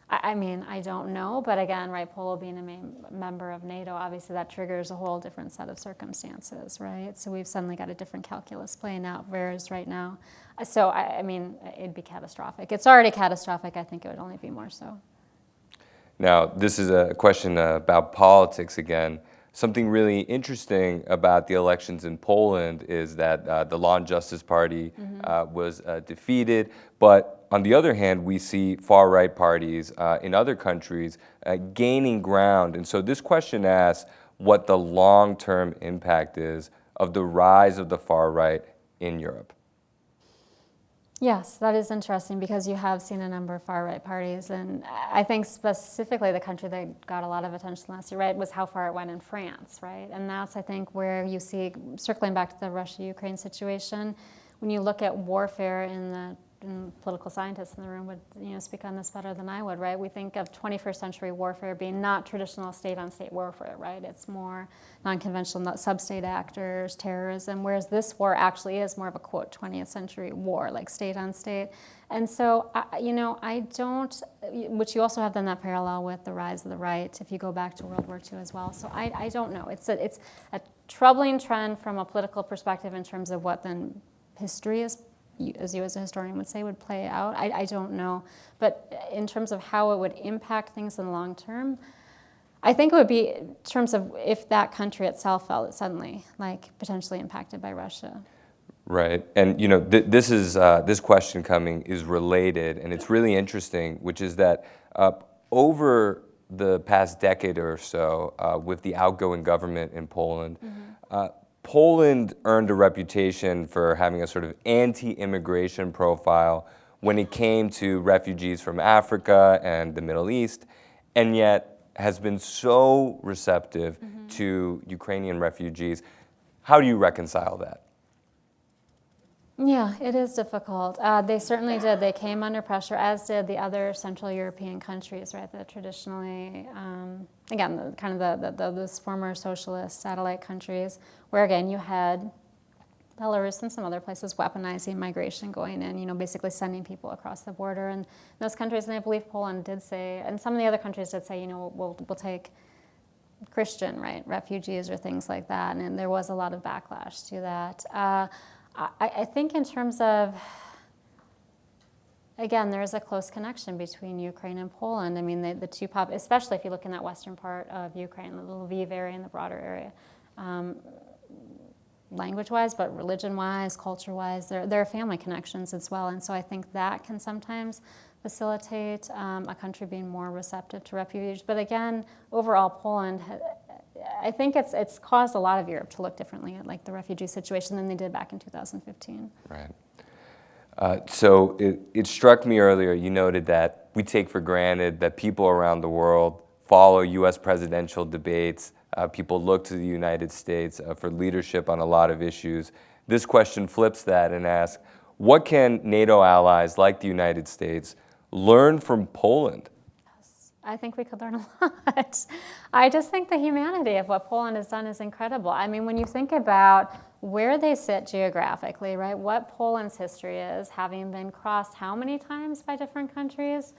I don't know, but again, right, Poland being a member of NATO, obviously that triggers a whole different set of circumstances, right? So we've suddenly got a different calculus playing out, whereas right now, so it'd be catastrophic. It's already catastrophic. I think it would only be more so. Now, this is a question about politics again. Something really interesting about the elections in Poland is that the Law and Justice Party was defeated, but on the other hand, we see far-right parties in other countries gaining ground. And so this question asks what the long-term impact is of the rise of the far-right in Europe. Yes, that is interesting, because you have seen a number of far-right parties, and I think specifically the country that got a lot of attention last year, right, was how far it went in France, right? And that's, I think, where you see, circling back to the Russia-Ukraine situation, when you look at warfare and political scientists in the room would speak on this better than I would, right? We think of 21st century warfare being not traditional state-on-state warfare, right? It's more non-conventional sub-state actors, terrorism, whereas this war actually is more of a, quote, 20th century war, like state-on-state. And so, I don't, which you also have then that parallel with the rise of the right, if you go back to World War II as well. So I don't know. It's a troubling trend from a political perspective in terms of what then history is, as you as a historian would say, would play out. I don't know. But in terms of how it would impact things in the long term, I think it would be in terms of if that country itself felt suddenly potentially impacted by Russia. Right, and this question coming is related, and it's really interesting, which is that over the past decade or so, with the outgoing government in Poland, Poland earned a reputation for having a sort of anti-immigration profile when it came to refugees from Africa and the Middle East, and yet has been so receptive to Ukrainian refugees. How do you reconcile that? Yeah, it is difficult. They certainly did. They came under pressure, as did the other Central European countries, right? That traditionally, again, those former socialist satellite countries, where again you had Belarus and some other places weaponizing migration, going in, basically sending people across the border. And those countries, and I believe Poland did say, and some of the other countries did say, we'll take Christian, right, refugees or things like that. And there was a lot of backlash to that. I think in terms of again, there is a close connection between Ukraine and Poland. I mean, the two especially if you look in that western part of Ukraine, the Lviv area and the broader area, language-wise, but religion-wise, culture-wise, there are family connections as well. And so I think that can sometimes facilitate a country being more receptive to refugees. But again, overall, Poland, I think it's caused a lot of Europe to look differently at like the refugee situation than they did back in 2015. Right. So it struck me earlier, you noted that we take for granted that people around the world follow U.S. presidential debates. People look to the United States for leadership on a lot of issues. This question flips that and asks, what can NATO allies like the United States learn from Poland? I think we could learn a lot. I just think the humanity of what Poland has done is incredible. I mean, when you think about where they sit geographically, right, what Poland's history is, having been crossed how many times by different countries,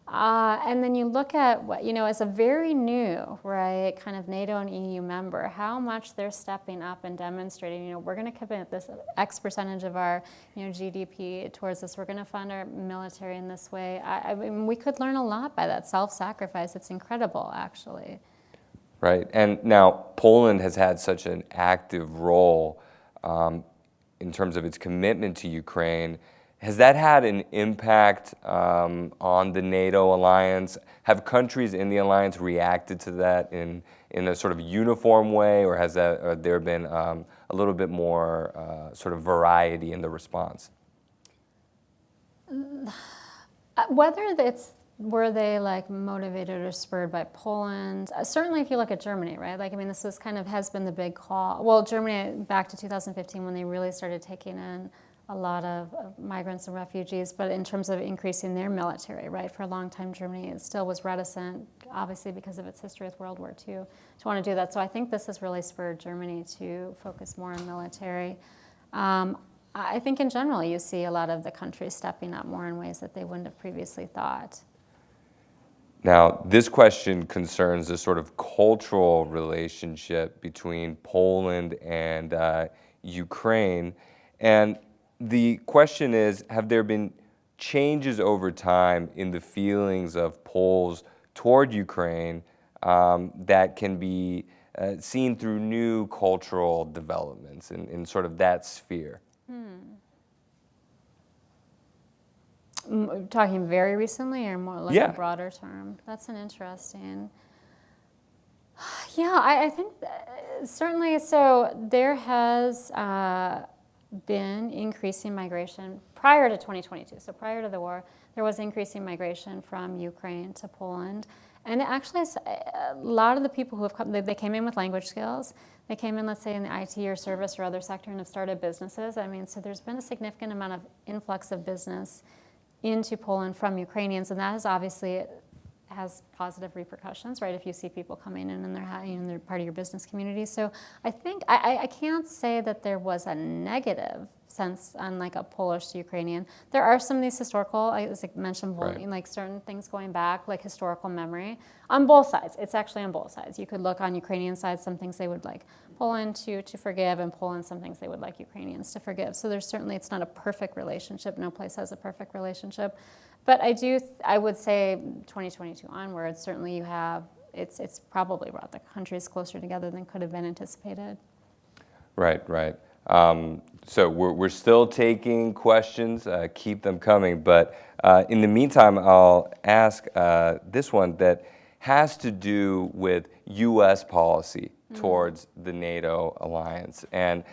and then you look at what, as a very new, right, kind of NATO and EU member, how much they're stepping up and demonstrating, we're going to commit this X percentage of our, GDP towards this. We're going to fund our military in this way. I mean, we could learn a lot by that self-sacrifice. It's incredible, actually. Right, and now Poland has had such an active role in terms of its commitment to Ukraine. Has that had an impact on the NATO alliance? Have countries in the alliance reacted to that in a sort of uniform way, or has there been a little bit more sort of variety in the response? Were they like motivated or spurred by Poland? Certainly if you look at Germany, right? Like, I mean, this was has been the big call. Well, Germany back to 2015 when they really started taking in a lot of migrants and refugees, but in terms of increasing their military, right? For a long time, Germany still was reticent, obviously because of its history with World War II, to want to do that. So I think this has really spurred Germany to focus more on military. I think in general, you see a lot of the countries stepping up more in ways that they wouldn't have previously thought. Now, this question concerns the sort of cultural relationship between Poland and Ukraine. And the question is, have there been changes over time in the feelings of Poles toward Ukraine that can be seen through new cultural developments in sort of that sphere? Talking very recently or more like a broader term? That's an interesting. Yeah, I think certainly. So there has been increasing migration prior to 2022. So prior to the war, there was increasing migration from Ukraine to Poland. And actually, a lot of the people who have come, they came in with language skills. They came in, let's say, in the IT or service or other sector and have started businesses. I mean, so there's been a significant amount of influx of business into Poland from Ukrainians, and that is obviously has positive repercussions, right? If you see people coming in and they're part of your business community. So I think I can't say that there was a negative sense on like a Polish to Ukrainian. There are some of these historical, as I mentioned, bullying, like certain things going back, like historical memory on both sides. It's actually on both sides. You could look on Ukrainian side, some things they would like Poland to forgive, and Poland some things they would like Ukrainians to forgive. So there's certainly, it's not a perfect relationship. No place has a perfect relationship. But I would say 2022 onwards, certainly you have, it's probably brought the countries closer together than could have been anticipated. Right. So we're still taking questions, keep them coming. But in the meantime, I'll ask this one that has to do with U.S. policy towards the NATO alliance. And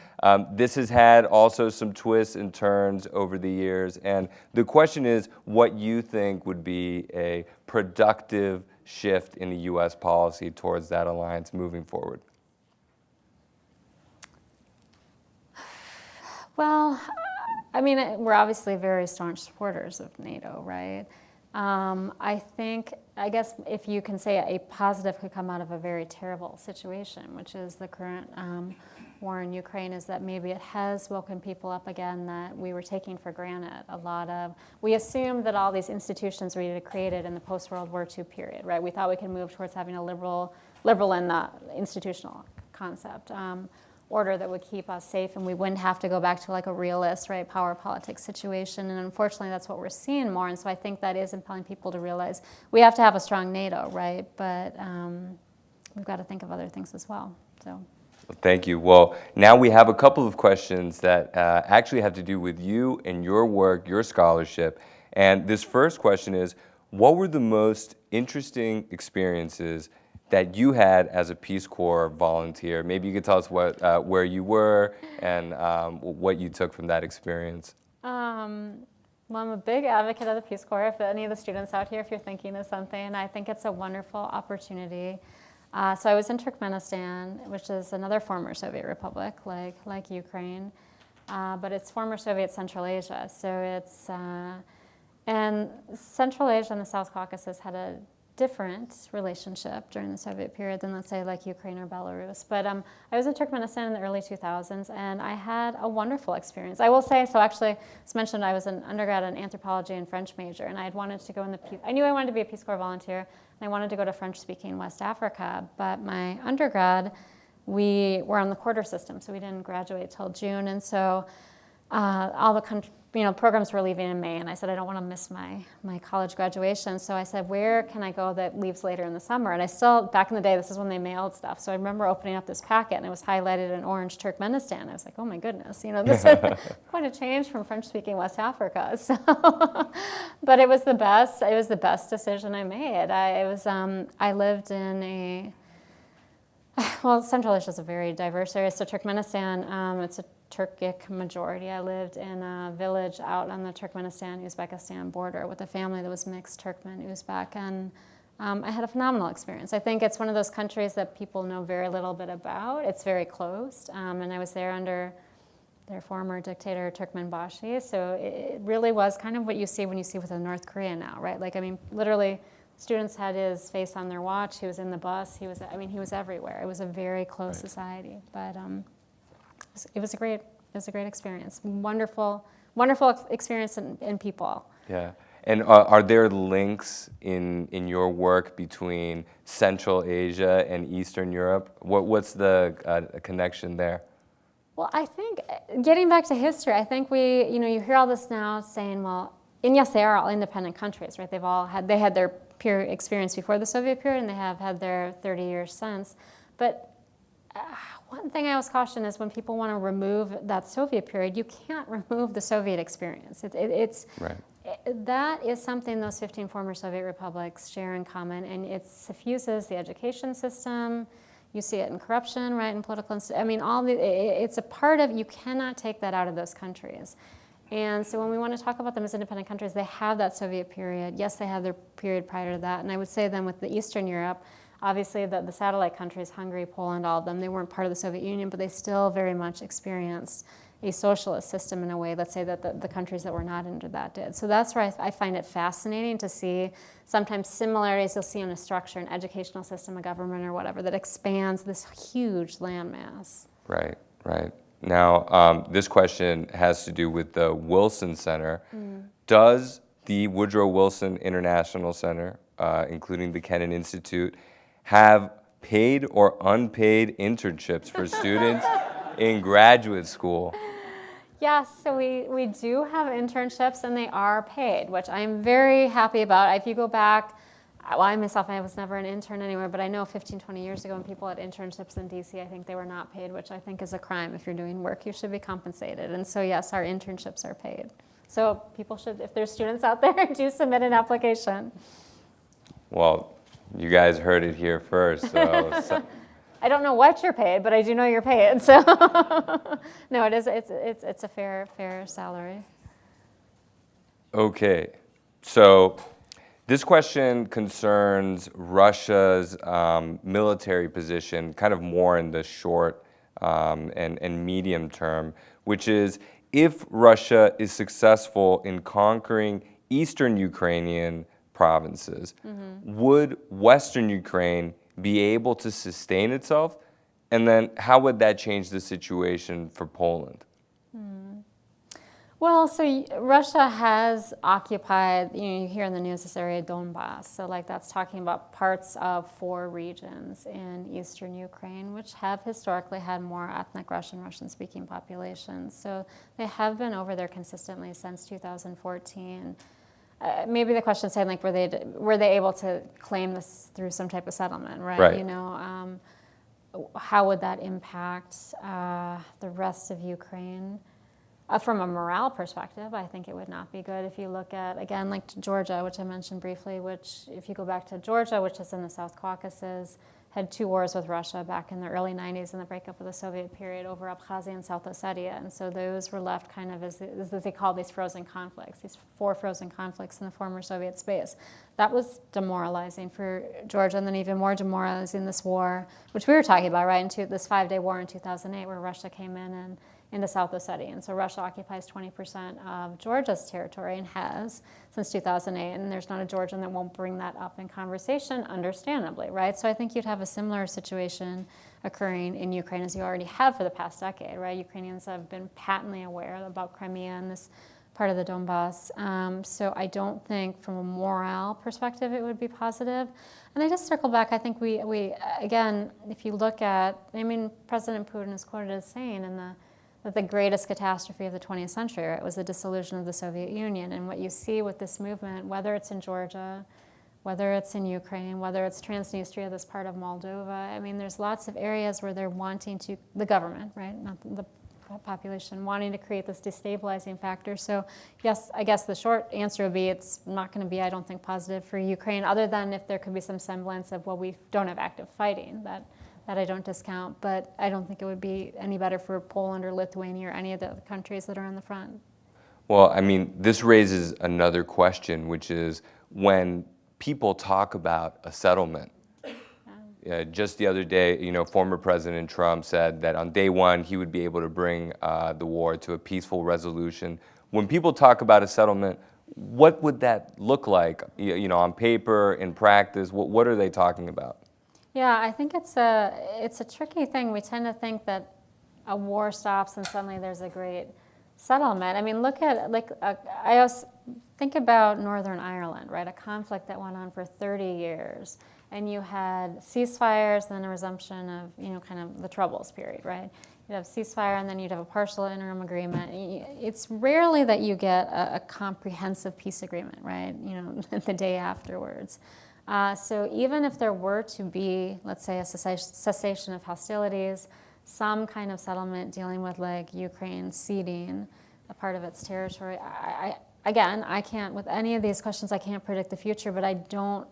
this has had also some twists and turns over the years. And the question is what you think would be a productive shift in the U.S. policy towards that alliance moving forward. Well, I mean, we're obviously very staunch supporters of NATO, right? I guess if you can say a positive could come out of a very terrible situation, which is the current war in Ukraine, is that maybe it has woken people up again that we were taking for granted we assumed that all these institutions were created in the post-World War II period, right? We thought we could move towards having a liberal in the institutional concept. order that would keep us safe and we wouldn't have to go back to like a realist, right, power politics situation. And unfortunately, that's what we're seeing more. And so I think that is impelling people to realize we have to have a strong NATO, right? But we've got to think of other things as well. So. Thank you. Well, now we have a couple of questions that actually have to do with you and your work, your scholarship. And this first question is, what were the most interesting experiences that you had as a Peace Corps volunteer? Maybe you could tell us where you were and what you took from that experience. Well, I'm a big advocate of the Peace Corps. If any of the students out here, if you're thinking of something, I think it's a wonderful opportunity. So I was in Turkmenistan, which is another former Soviet republic, like Ukraine, but it's former Soviet Central Asia. So it's, and Central Asia and the South Caucasus had a different relationship during the Soviet period than, let's say, like Ukraine or Belarus. But I was in Turkmenistan in the early 2000s, and I had a wonderful experience. I will say, so actually, as mentioned, I was an undergrad in anthropology and French major, and I had wanted to go in the, I knew I wanted to be a Peace Corps volunteer, and I wanted to go to French-speaking West Africa. But my undergrad, we were on the quarter system, so we didn't graduate till June, and so all the programs were leaving in May, and I said, I don't want to miss my college graduation. So I said, where can I go that leaves later in the summer? And I still, back in the day, this is when they mailed stuff. So I remember opening up this packet, and it was highlighted in orange Turkmenistan. I was like, oh my goodness, this is quite a change from French-speaking West Africa. So, but it was the best. It was the best decision I made. I lived in well, Central Asia is a very diverse area. So Turkmenistan, it's a Turkic majority. I lived in a village out on the Turkmenistan-Uzbekistan border with a family that was mixed Turkmen-Uzbek, and I had a phenomenal experience. I think it's one of those countries that people know very little bit about. It's very closed, and I was there under their former dictator, Turkmenbashi, so it really was kind of what you see when you see with North Korea now, right? Like, I mean, literally, students had his face on their watch. He was in the bus. He was everywhere. It was a very close society, but it was a great experience. Wonderful experience in people. Yeah, and are there links in your work between Central Asia and Eastern Europe? What's the connection there? Well, I think getting back to history, I think you hear all this now saying, well, and yes, they are all independent countries, right? They had their peer experience before the Soviet period, and they have had their 30 years since. But one thing I always caution is when people want to remove that Soviet period, you can't remove the Soviet experience. That is something those 15 former Soviet republics share in common, and it suffuses the education system. You see it in corruption, right, in political. It's a part of. You cannot take that out of those countries. And so when we want to talk about them as independent countries, they have that Soviet period. Yes, they have their period prior to that. And I would say then with the Eastern Europe, obviously the satellite countries, Hungary, Poland, all of them, they weren't part of the Soviet Union, but they still very much experienced a socialist system in a way, let's say, that the countries that were not under that did. So that's where I find it fascinating to see sometimes similarities you'll see in a structure, an educational system, a government or whatever, that expands this huge landmass. Right. Now, this question has to do with the Wilson Center. Does the Woodrow Wilson International Center, including the Kennan Institute, have paid or unpaid internships for students in graduate school? Yes, so we do have internships, and they are paid, which I'm very happy about. If you go back, well, I was never an intern anywhere, but I know 15, 20 years ago when people had internships in DC, I think they were not paid, which I think is a crime. If you're doing work, you should be compensated. And so, yes, our internships are paid. So people should, if there's students out there, do submit an application. Well, you guys heard it here first. So. I don't know what you're paid, but I do know you're paid. So no, it's a fair salary. Okay, so this question concerns Russia's military position, kind of more in the short and medium term, which is if Russia is successful in conquering eastern Ukrainian provinces, would Western Ukraine be able to sustain itself? And then how would that change the situation for Poland? Well, so Russia has occupied, you hear in the news this area, Donbass. So like that's talking about parts of 4 regions in eastern Ukraine, which have historically had more ethnic Russian-speaking populations. So they have been over there consistently since 2014. Maybe the question is saying, like, were they able to claim this through some type of settlement, right? Right. How would that impact the rest of Ukraine? From a morale perspective, I think it would not be good. If you look at, again, like Georgia, which I mentioned briefly, which if you go back to Georgia, which is in the South Caucasus, had 2 wars with Russia back in the early 90s in the breakup of the Soviet period over Abkhazia and South Ossetia. And so those were left kind of as they call these frozen conflicts, these 4 frozen conflicts in the former Soviet space. That was demoralizing for Georgia, and then even more demoralizing this war, which we were talking about, right, into this 5-day war in 2008 where Russia came in and into South Ossetia. And so Russia occupies 20% of Georgia's territory and has since 2008. And there's not a Georgian that won't bring that up in conversation, understandably, right? So I think you'd have a similar situation occurring in Ukraine as you already have for the past decade, right? Ukrainians have been patently aware about Crimea and this part of the Donbass. So I don't think from a morale perspective it would be positive. And I just circle back, I think we again, if you look at, President Putin is quoted as saying that the greatest catastrophe of the 20th century, right, was the dissolution of the Soviet Union. And what you see with this movement, whether it's in Georgia, whether it's in Ukraine, whether it's Transnistria, this part of Moldova, there's lots of areas where they're wanting to, the government, right, not the population, wanting to create this destabilizing factor. So yes, I guess the short answer would be it's not going to be, I don't think, positive for Ukraine, other than if there could be some semblance of, well, we don't have active fighting, that I don't discount, but I don't think it would be any better for Poland or Lithuania or any of the other countries that are on the front. Well, this raises another question, which is when people talk about a settlement. Just the other day, former President Trump said that on day 1 he would be able to bring the war to a peaceful resolution. When people talk about a settlement, what would that look like? On paper, in practice, what are they talking about? Yeah, I think it's a tricky thing. We tend to think that a war stops and suddenly there's a great settlement. Look at, I also think about Northern Ireland, right? A conflict that went on for 30 years. And you had ceasefires, then a resumption of, kind of the Troubles period, right? You'd have ceasefire, and then you'd have a partial interim agreement. It's rarely that you get a comprehensive peace agreement, right? The day afterwards. So even if there were to be, let's say, a cessation of hostilities, some kind of settlement dealing with Ukraine ceding a part of its territory, I can't, with any of these questions, I can't predict the future, but I don't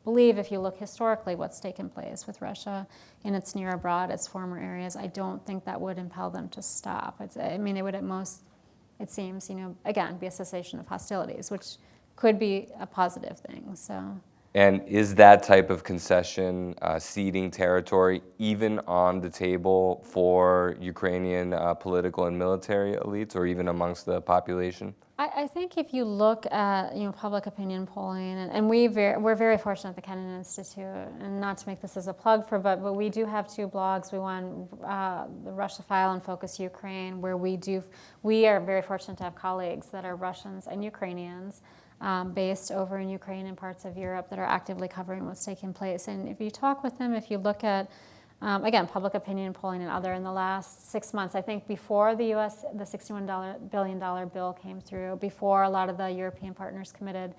believe if you look historically what's taken place with Russia in its near abroad, its former areas, I don't think that would impel them to stop. It would at most, it seems, again, be a cessation of hostilities, which could be a positive thing, so. And is that type of concession, ceding territory, even on the table for Ukrainian political and military elites, or even amongst the population? I think if you look at public opinion polling, and we're very fortunate at the Kennan Institute, and not to make this as a plug for, but we do have 2 blogs. We want the Russia File and Focus Ukraine, where we are very fortunate to have colleagues that are Russians and Ukrainians. Based over in Ukraine and parts of Europe that are actively covering what's taking place. And if you talk with them, if you look at, again, public opinion polling and other, in the last 6 months, I think before the $61 billion bill came through, before a lot of the European partners committed,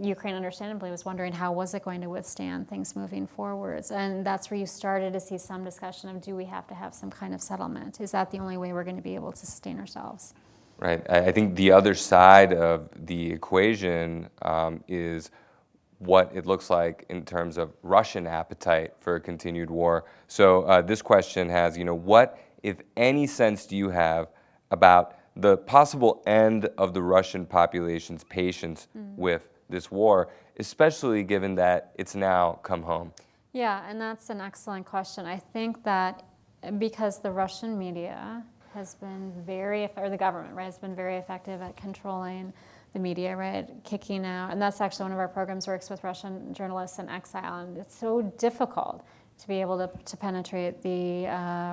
Ukraine understandably was wondering how was it going to withstand things moving forwards. And that's where you started to see some discussion of, do we have to have some kind of settlement? Is that the only way we're going to be able to sustain ourselves? Right. I think the other side of the equation is what it looks like in terms of Russian appetite for a continued war. So this question has, what, if any, sense do you have about the possible end of the Russian population's patience with this war, especially given that it's now come home? Yeah, and that's an excellent question. I think that because the Russian media has been the government, right, has been very effective at controlling the media, right, kicking out, and that's actually one of our programs works with Russian journalists in exile, and it's so difficult to be able to penetrate the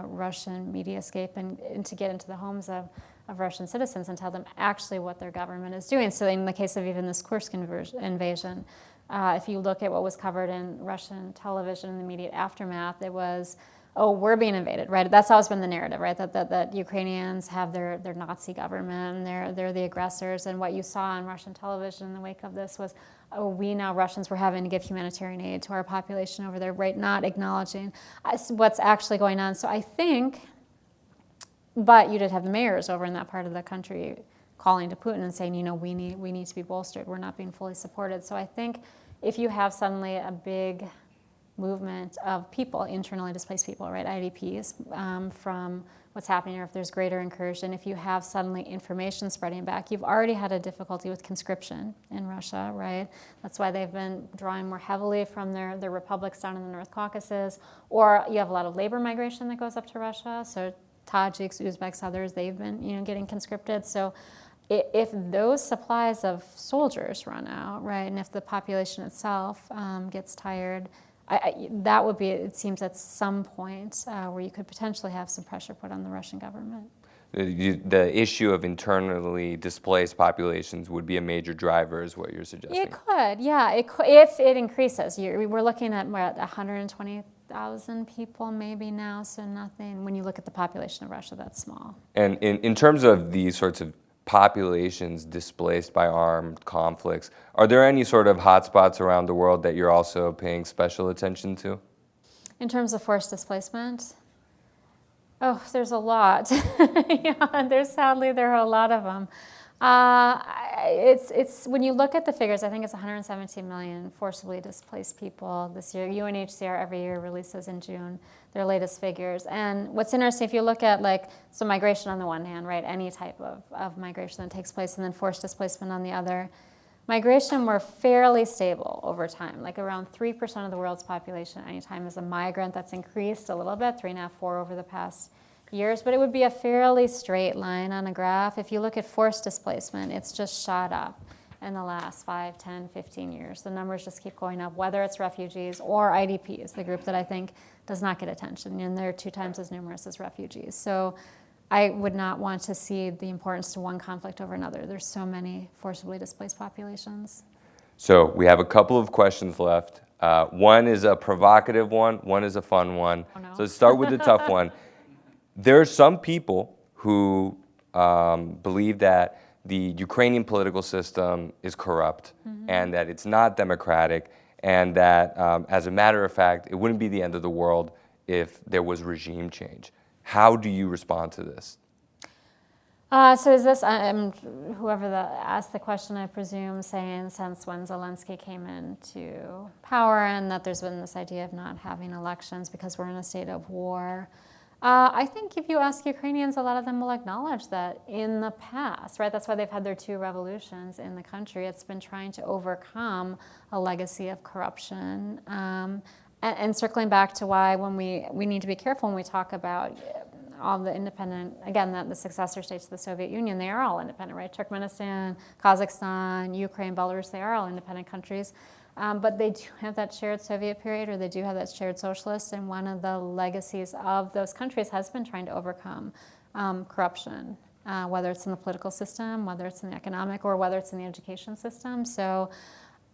Russian mediascape and to get into the homes of Russian citizens and tell them actually what their government is doing. So in the case of even this Kursk invasion, if you look at what was covered in Russian television in the immediate aftermath, it was, oh, we're being invaded, right? That's always been the narrative, right? That Ukrainians have their Nazi government, and they're the aggressors. And what you saw on Russian television in the wake of this was, oh, we now Russians were having to give humanitarian aid to our population over there, right? Not acknowledging what's actually going on. So I think, but you did have the mayors over in that part of the country calling to Putin and saying, we need to be bolstered. We're not being fully supported. So I think if you have suddenly a big movement of people, internally displaced people, right, IDPs, from what's happening, or if there's greater incursion, if you have suddenly information spreading back, you've already had a difficulty with conscription in Russia, right? That's why they've been drawing more heavily from their republics down in the North Caucasus, or you have a lot of labor migration that goes up to Russia, so Tajiks, Uzbeks, others, they've been, getting conscripted. So if those supplies of soldiers run out, right, and if the population itself gets tired, that would be, it seems, at some point where you could potentially have some pressure put on the Russian government. The issue of internally displaced populations would be a major driver, is what you're suggesting. It could, yeah. It could, if it increases. We're looking at 120,000 people maybe now, so nothing. When you look at the population of Russia, that's small. And in terms of these sorts of populations displaced by armed conflicts, are there any sort of hotspots around the world that you're also paying special attention to? In terms of forced displacement? Oh, there's a lot. Sadly, there are a lot of them. It's when you look at the figures, I think it's 117 million forcibly displaced people this year. UNHCR every year releases in June their latest figures. And what's interesting, if you look at so migration on the one hand, right, any type of migration that takes place, and then forced displacement on the other, migration were fairly stable over time, around 3% of the world's population anytime as a migrant. That's increased a little bit, 3.5, 4 over the past years, but it would be a fairly straight line on a graph. If you look at forced displacement, it's just shot up in the last 5, 10, 15 years. The numbers just keep going up, whether it's refugees or IDPs, the group that I think does not get attention, and they're 2 times as numerous as refugees. So I would not want to see the importance to one conflict over another. There's so many forcibly displaced populations. So we have a couple of questions left. One is a provocative one is a fun one. Oh, no. So let's start with the tough one. There are some people who believe that the Ukrainian political system is corrupt, and that it's not democratic, and that, as a matter of fact, it wouldn't be the end of the world if there was regime change. How do you respond to this? So is this, whoever asked the question, I presume, saying since when Zelensky came into power and that there's been this idea of not having elections because we're in a state of war. I think if you ask Ukrainians, a lot of them will acknowledge that in the past, right? That's why they've had their 2 revolutions in the country. It's been trying to overcome a legacy of corruption. And circling back to why when we need to be careful when we talk about all the independent, again, the successor states of the Soviet Union, they are all independent, right? Turkmenistan, Kazakhstan, Ukraine, Belarus, they are all independent countries. But they do have that shared Soviet period, or they do have that shared socialist, and one of the legacies of those countries has been trying to overcome corruption, whether it's in the political system, whether it's in the economic, or whether it's in the education system. So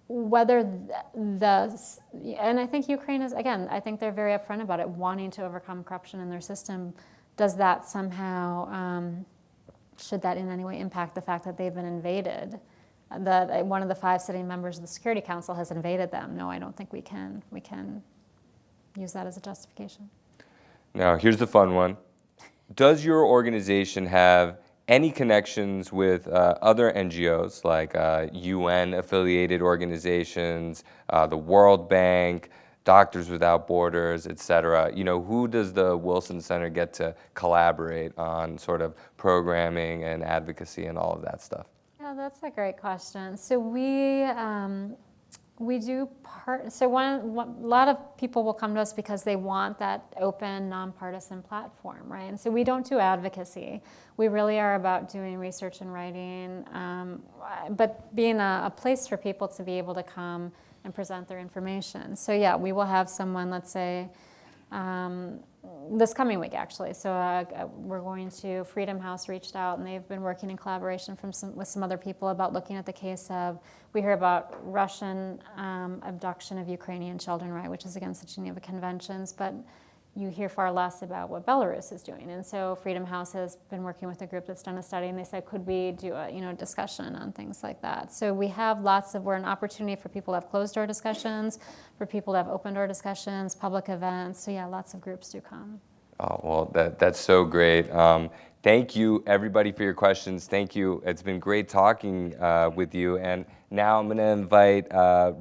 whether and I think Ukraine is, again, I think they're very upfront about it, wanting to overcome corruption in their system. Does that somehow, should that in any way impact the fact that they've been invaded? That one of the 5 sitting members of the Security Council has invaded them. No, I don't think we can use that as a justification. Now, here's the fun one. Does your organization have any connections with other NGOs, like UN-affiliated organizations, the World Bank, Doctors Without Borders, et cetera? Who does the Wilson Center get to collaborate on sort of programming and advocacy and all of that stuff? Yeah, that's a great question. So we do so a lot of people will come to us because they want that open, nonpartisan platform, right? And so we don't do advocacy. We really are about doing research and writing, but being a place for people to be able to come and present their information. So yeah, we will have someone, let's say, this coming week, actually. So we're going to, Freedom House reached out, and they've been working in collaboration with some other people about looking at the case of, we hear about Russian abduction of Ukrainian children, right, which is against the Geneva Conventions, but you hear far less about what Belarus is doing. And so Freedom House has been working with a group that's done a study, and they said, could we do a discussion on things like that? So we have we're an opportunity for people to have closed door discussions, for people to have open door discussions, public events. So yeah, lots of groups do come. Oh, well, that's so great. Thank you, everybody, for your questions. Thank you. It's been great talking with you. And now I'm going to invite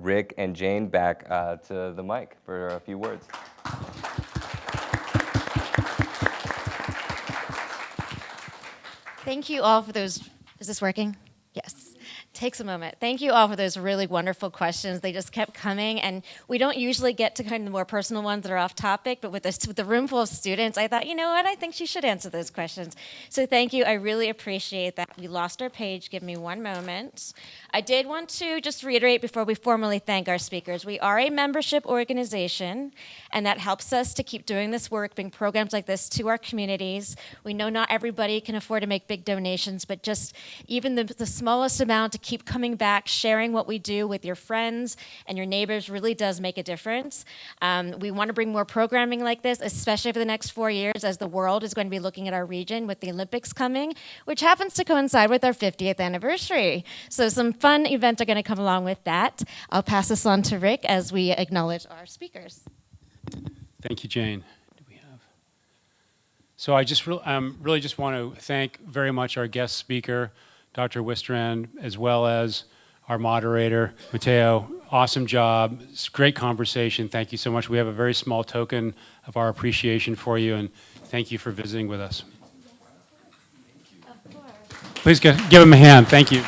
Rick and Jane back to the mic for a few words. Thank you all for those. Is this working? Yes. Takes a moment. Thank you all for those really wonderful questions. They just kept coming, and we don't usually get to kind of the more personal ones that are off topic, but with the room full of students, I thought, you know what, I think she should answer those questions. So thank you. I really appreciate that. We lost our page. Give me one moment. I did want to just reiterate before we formally thank our speakers, we are a membership organization, and that helps us to keep doing this work, bring programs like this to our communities. We know not everybody can afford to make big donations, but just even the smallest amount to keep coming back, sharing what we do with your friends and your neighbors really does make a difference. We want to bring more programming like this, especially for the next 4 years, as the world is going to be looking at our region with the Olympics coming, which happens to coincide with our 50th anniversary. So some fun events are going to come along with that. I'll pass this on to Rick as we acknowledge our speakers. Thank you, Jane. So I just really just want to thank very much our guest speaker, Dr. Wistrand, as well as our moderator, Mateo. Awesome job. It's a great conversation. Thank you so much. We have a very small token of our appreciation for you, and thank you for visiting with us. Please give him a hand. Thank you.